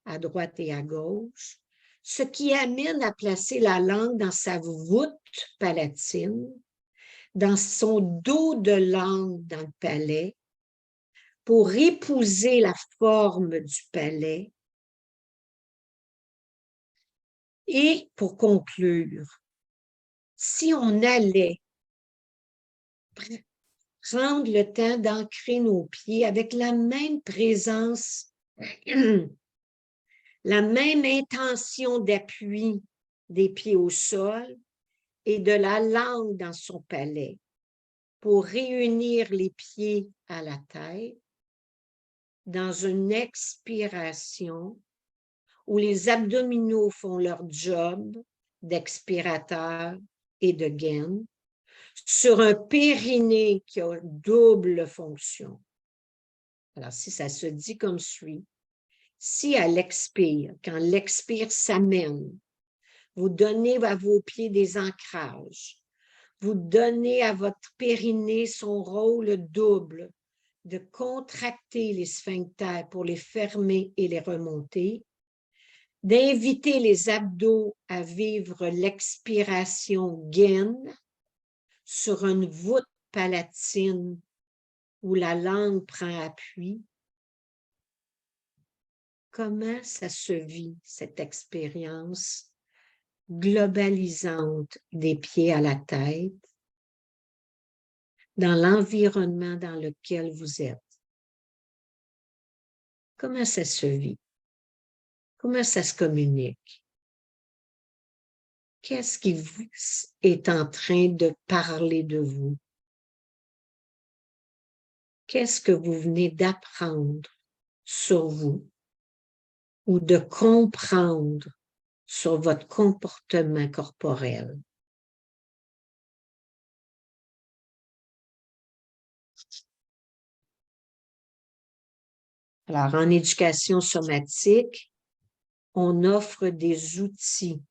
[SPEAKER 1] à droite et à gauche, ce qui amène à placer la langue dans sa voûte palatine, dans son dos de langue dans le palais, pour épouser la forme du palais. Et pour conclure, si on allait prendre le temps d'ancrer nos pieds avec la même présence, la même intention d'appui des pieds au sol et de la langue dans son palais pour réunir les pieds à la tête dans une expiration où les abdominaux font leur job d'expirateur et de gaine sur un périnée qui a double fonction. Alors, si ça se dit comme suit, si elle expire, quand l'expire s'amène, vous donnez à vos pieds des ancrages, vous donnez à votre périnée son rôle double de contracter les sphincters pour les fermer et les remonter, d'inviter les abdos à vivre l'expiration gaine sur une voûte palatine où la langue prend appui. Comment ça se vit, cette expérience globalisante des pieds à la tête dans l'environnement dans lequel vous êtes? comment ça se vit? Comment ça se communique? Qu'est-ce qui est en train de parler de vous? Qu'est-ce que vous venez d'apprendre sur vous ou de comprendre sur votre comportement corporel? Alors, en éducation somatique, on offre des outils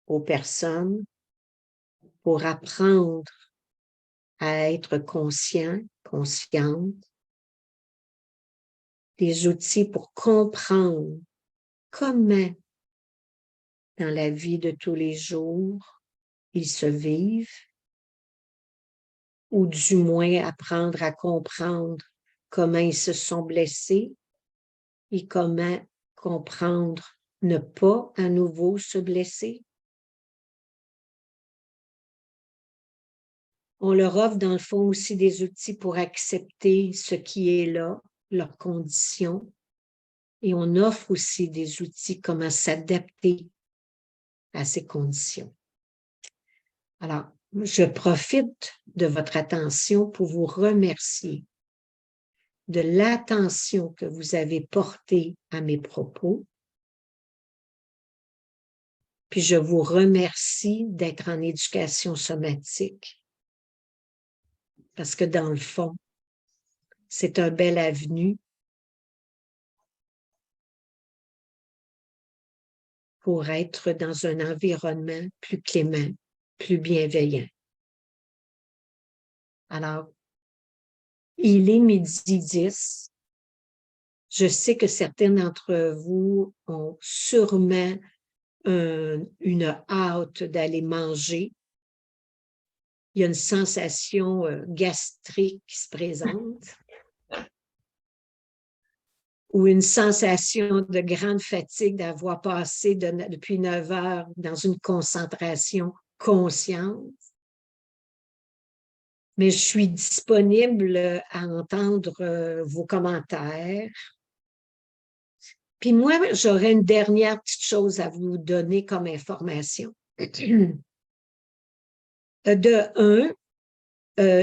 [SPEAKER 1] aux personnes pour apprendre à être conscient, consciente, des outils pour comprendre comment, dans la vie de tous les jours, ils se vivent, ou du moins apprendre à comprendre comment ils se sont blessés et comment comprendre ne pas à nouveau se blesser. On leur offre dans le fond aussi des outils pour accepter ce qui est là, leurs conditions, et on offre aussi des outils comment s'adapter à ces conditions. Alors, je profite de votre attention pour vous remercier de l'attention que vous avez portée à mes propos. Puis je vous remercie d'être en éducation somatique parce que dans le fond, c'est un bel avenue pour être dans un environnement plus clément, plus bienveillant. Alors, il est 12h10. Je sais que certains d'entre vous ont sûrement une hâte d'aller manger. Il y a une sensation gastrique qui se présente ou une sensation de grande fatigue d'avoir passé depuis 9 heures dans une concentration consciente. Mais je suis disponible à entendre vos commentaires. Puis moi, j'aurais une dernière petite chose à vous donner comme information.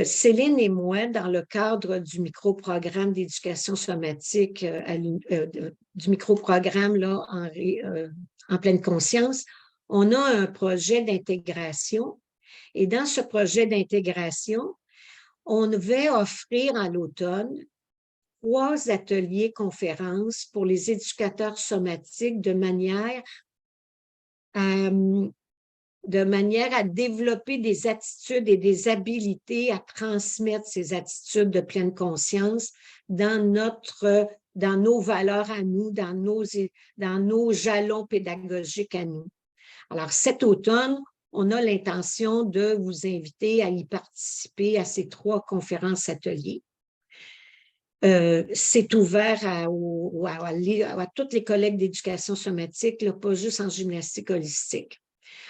[SPEAKER 1] Céline et moi, dans le cadre du micro-programme d'éducation somatique, du micro-programme là, en pleine conscience, on a un projet d'intégration. Et dans ce projet d'intégration, on devait offrir à l'automne 3 ateliers conférences pour les éducateurs somatiques de manière à développer des attitudes et des habilités à transmettre ces attitudes de pleine conscience dans nos valeurs à nous, dans nos jalons pédagogiques à nous. Alors, cet automne, on a l'intention de vous inviter à y participer à ces 3 conférences ateliers. C'est ouvert à tous les collègues d'éducation somatique, là, pas juste en gymnastique holistique.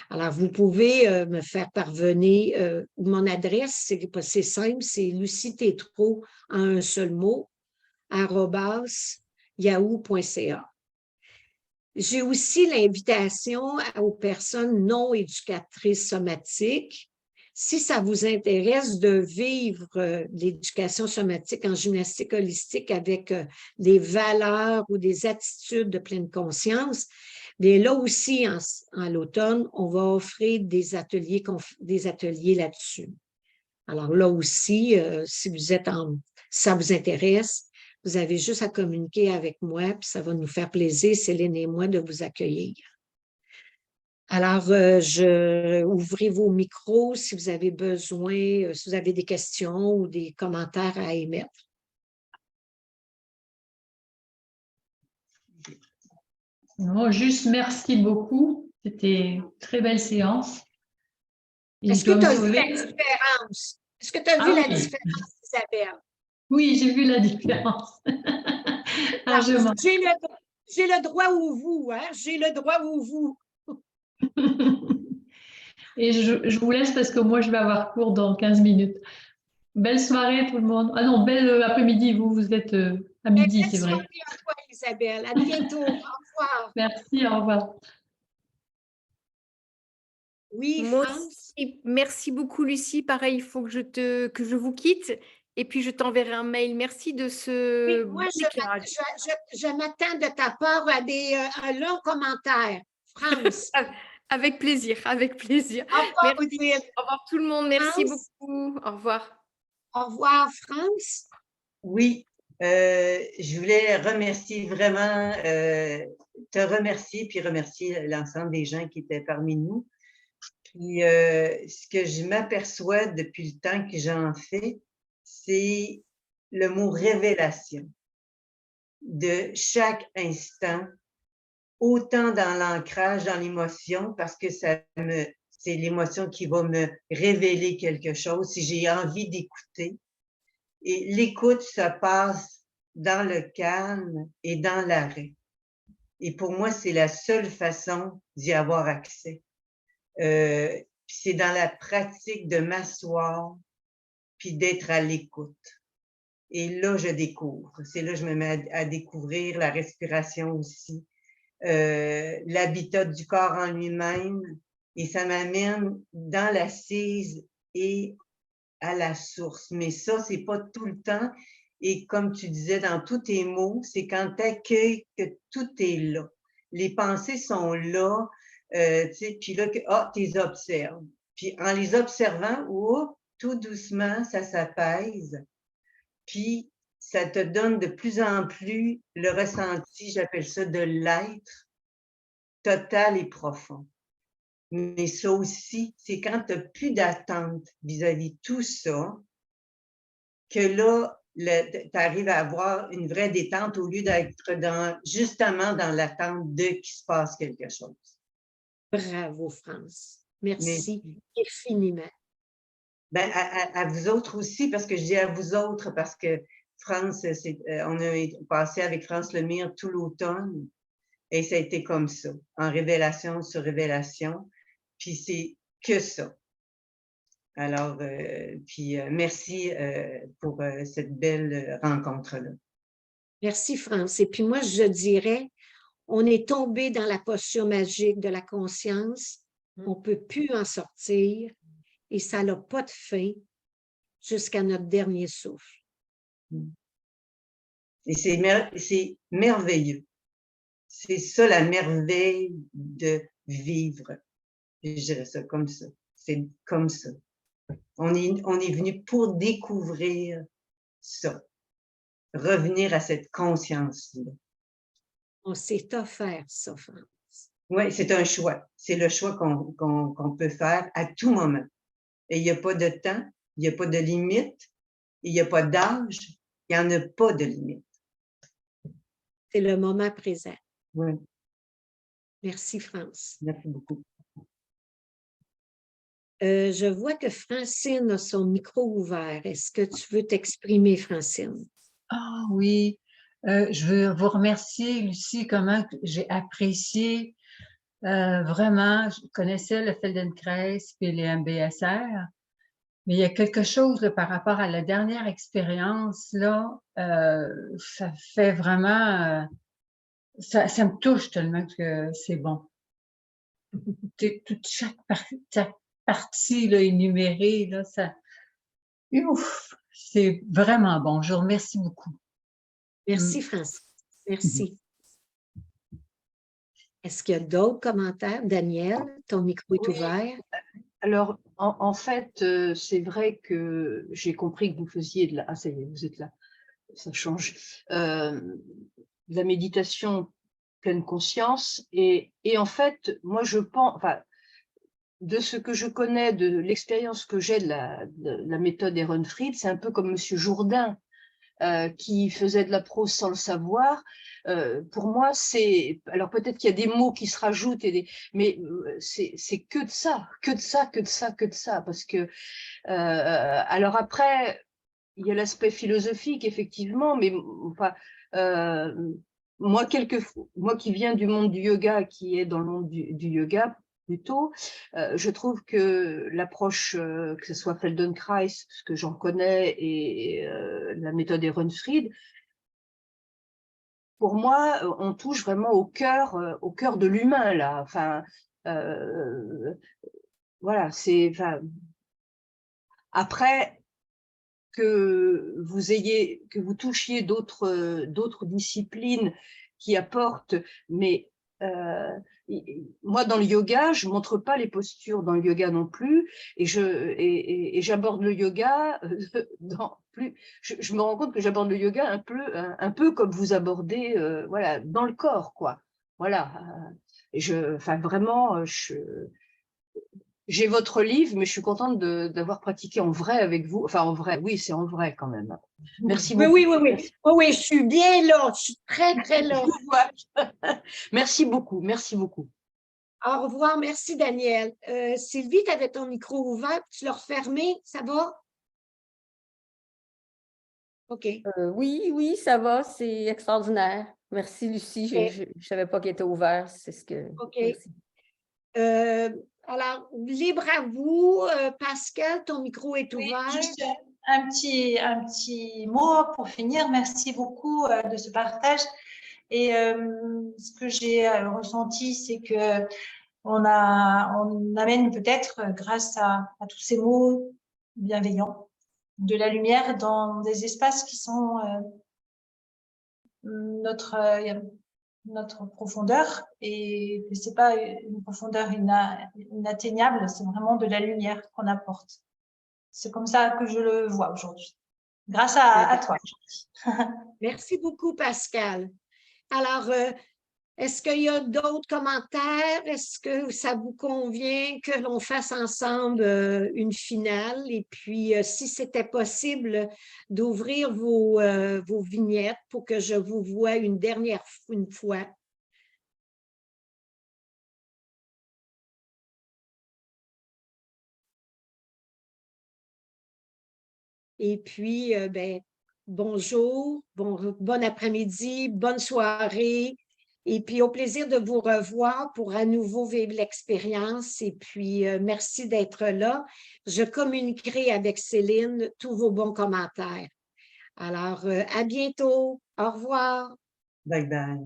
[SPEAKER 1] Alors, vous pouvez me faire parvenir, mon adresse, c'est simple, c'est lucietétreault en un seul mot, @yahoo.ca. J'ai aussi l'invitation aux personnes non éducatrices somatiques. Si ça vous intéresse de vivre l'éducation somatique en gymnastique holistique avec des valeurs ou des attitudes de pleine conscience, bien là aussi, en l'automne, on va offrir des ateliers là-dessus. Alors là aussi, si ça vous intéresse, vous avez juste à communiquer avec moi, puis ça va nous faire plaisir, Céline et moi, de vous accueillir. Alors, ouvrez vos micros si vous avez besoin, si vous avez des questions ou des commentaires à émettre.
[SPEAKER 10] Non, juste merci beaucoup. C'était une très belle séance.
[SPEAKER 1] Est-ce que tu as vu la différence? Est-ce que tu as vu la différence, Isabelle?
[SPEAKER 10] Oui, j'ai vu la différence.
[SPEAKER 1] J'ai le droit au vous, hein? J'ai le droit au vous.
[SPEAKER 10] Et je vous laisse parce que moi, je vais avoir cours dans 15 minutes. Belle soirée tout le monde. Ah non, belle après-midi, vous êtes À midi,
[SPEAKER 1] Belle
[SPEAKER 10] c'est vrai.
[SPEAKER 1] soirée à toi, Isabelle. À bientôt. Au revoir.
[SPEAKER 10] Merci, au revoir.
[SPEAKER 1] Oui,
[SPEAKER 3] Moi
[SPEAKER 1] France?
[SPEAKER 3] aussi, merci beaucoup, Lucie. Pareil, il faut que je vous quitte et puis je t'enverrai un mail. Merci de
[SPEAKER 1] Oui,
[SPEAKER 3] ce
[SPEAKER 1] moi,
[SPEAKER 3] bon éclairage.
[SPEAKER 1] je m'attends de ta part à un long commentaire. France.
[SPEAKER 3] Avec plaisir, avec plaisir.
[SPEAKER 1] Au revoir,
[SPEAKER 3] Merci.
[SPEAKER 1] Odile.
[SPEAKER 3] Au revoir tout le monde. Merci
[SPEAKER 1] France.
[SPEAKER 3] beaucoup. Au revoir.
[SPEAKER 1] Au revoir, France.
[SPEAKER 11] Oui, je voulais remercier vraiment, te remercier, puis remercier l'ensemble des gens qui étaient parmi nous. Puis ce que je m'aperçois depuis le temps que j'en fais, c'est le mot révélation de chaque instant, autant dans l'ancrage, dans l'émotion, parce que c'est l'émotion qui va me révéler quelque chose si j'ai envie d'écouter. Et l'écoute se passe dans le calme et dans l'arrêt. Et pour moi, c'est la seule façon d'y avoir accès. C'est dans la pratique de m'asseoir puis d'être à l'écoute. Et là, je découvre. C'est là que je me mets à découvrir la respiration aussi, l'habitat du corps en lui-même. Et ça m'amène dans l'assise et à la source. Mais ça, c'est pas tout le temps. Et comme tu disais dans tous tes mots, c'est quand tu accueilles que tout est là. Les pensées sont là, tu sais, puis là, tu les observes. Puis en les observant, tout doucement, ça s'apaise. Puis ça te donne de plus en plus le ressenti, j'appelle ça de l'être total et profond. Mais ça aussi, c'est quand tu n'as plus d'attente vis-à-vis de tout ça, que là, tu arrives à avoir une vraie détente au lieu d'être justement dans l'attente de qu'il se passe quelque chose.
[SPEAKER 1] Bravo, France. Merci
[SPEAKER 11] Mais,
[SPEAKER 1] infiniment.
[SPEAKER 11] Ben, à vous autres aussi, parce que je dis à vous autres, parce que France, on a passé avec France Lemire tout l'automne, et ça a été comme ça, en révélation sur révélation, puis c'est que ça. Alors, merci pour cette belle rencontre-là.
[SPEAKER 1] Merci, France. Et puis moi, je dirais, on est tombé dans la posture magique de la conscience. On ne peut plus en sortir et ça n'a pas de fin jusqu'à notre dernier souffle.
[SPEAKER 11] Et c'est merveilleux. C'est ça la merveille de vivre. Je dirais ça comme ça. C'est comme ça. On est venu pour découvrir ça. Revenir à cette conscience-là.
[SPEAKER 1] On s'est offert ça, France.
[SPEAKER 11] Oui, c'est un choix. C'est le choix qu'on peut faire à tout moment. Et il n'y a pas de temps, il n'y a pas de limite, il n'y a pas d'âge, il n'y en a pas de limite.
[SPEAKER 1] C'est le moment présent.
[SPEAKER 11] Oui.
[SPEAKER 1] Merci, France.
[SPEAKER 11] Merci beaucoup.
[SPEAKER 1] Je vois que Francine a son micro ouvert. Est-ce que tu veux t'exprimer, Francine?
[SPEAKER 12] Ah oui, je veux vous remercier, Lucie, comment j'ai apprécié vraiment, je connaissais le Feldenkrais et les MBSR, mais il y a quelque chose là, par rapport à la dernière expérience, là, ça fait vraiment, ça me touche tellement que c'est bon. Chaque partie là, énumérée, là, ça, ouf, c'est vraiment bon. Je vous remercie beaucoup.
[SPEAKER 1] Merci, Francine. Merci. Est-ce qu'il y a d'autres commentaires? Daniel, ton micro est ouvert.
[SPEAKER 4] Alors, en fait, c'est vrai que j'ai compris que vous faisiez de la... Ah, ça y est, vous êtes là, ça change. De la méditation pleine conscience. Et en fait, moi, je pense... Enfin, de ce que je connais, de l'expérience que j'ai de la méthode Ehrenfried, c'est un peu comme Monsieur Jourdain, qui faisait de la prose sans le savoir. Pour moi, c'est... Alors peut-être qu'il y a des mots qui se rajoutent, mais c'est que de ça, que de ça, que de ça, que de ça. Parce que... alors après, il y a l'aspect philosophique, effectivement, mais enfin... moi qui viens du monde du yoga, qui est dans le monde du yoga, plutôt, je trouve que l'approche, que ce soit Feldenkrais, ce que j'en connais, et la méthode Ehrenfried, pour moi, on touche vraiment au cœur de l'humain, là. Enfin, voilà, c'est... Enfin, après, que vous touchiez d'autres disciplines qui apportent, mais moi, dans le yoga, je montre pas les postures dans le yoga non plus, et j'aborde le yoga je me rends compte que j'aborde le yoga un peu comme vous abordez, voilà, dans le corps, quoi. Voilà. Enfin, vraiment, j'ai votre livre, mais je suis contente d'avoir pratiqué en vrai avec vous. Enfin, en vrai, oui, c'est en vrai quand même. Merci beaucoup.
[SPEAKER 1] Oui, oui, je suis bien là, je suis très, très là.
[SPEAKER 4] Merci beaucoup, merci beaucoup.
[SPEAKER 1] Au revoir, merci Daniel. Sylvie, tu avais ton micro ouvert, tu l'as refermé, ça va? OK.
[SPEAKER 9] Oui, ça va, c'est extraordinaire. Merci, Lucie. Je ne savais pas qu'il était ouvert. C'est ce que.
[SPEAKER 1] OK.
[SPEAKER 9] Merci.
[SPEAKER 1] Alors, libre à vous. Pascal, ton micro est ouvert.
[SPEAKER 13] Juste un petit mot pour finir. Merci beaucoup de ce partage. Et ce que j'ai ressenti, c'est que on amène peut-être, grâce à tous ces mots bienveillants, de la lumière dans des espaces qui sont notre profondeur, et c'est pas une profondeur inatteignable, c'est vraiment de la lumière qu'on apporte. C'est comme ça que je le vois aujourd'hui. Grâce à toi.
[SPEAKER 1] Merci beaucoup, Pascal. Alors, est-ce qu'il y a d'autres commentaires? Est-ce que ça vous convient que l'on fasse ensemble une finale? Et puis, si c'était possible, d'ouvrir vos vignettes pour que je vous voie une fois. Et puis, bonjour, bon après-midi, bonne soirée. Et puis, au plaisir de vous revoir pour à nouveau vivre l'expérience. Et puis, merci d'être là. Je communiquerai avec Céline tous vos bons commentaires. Alors, à bientôt. Au revoir.
[SPEAKER 11] Bye bye.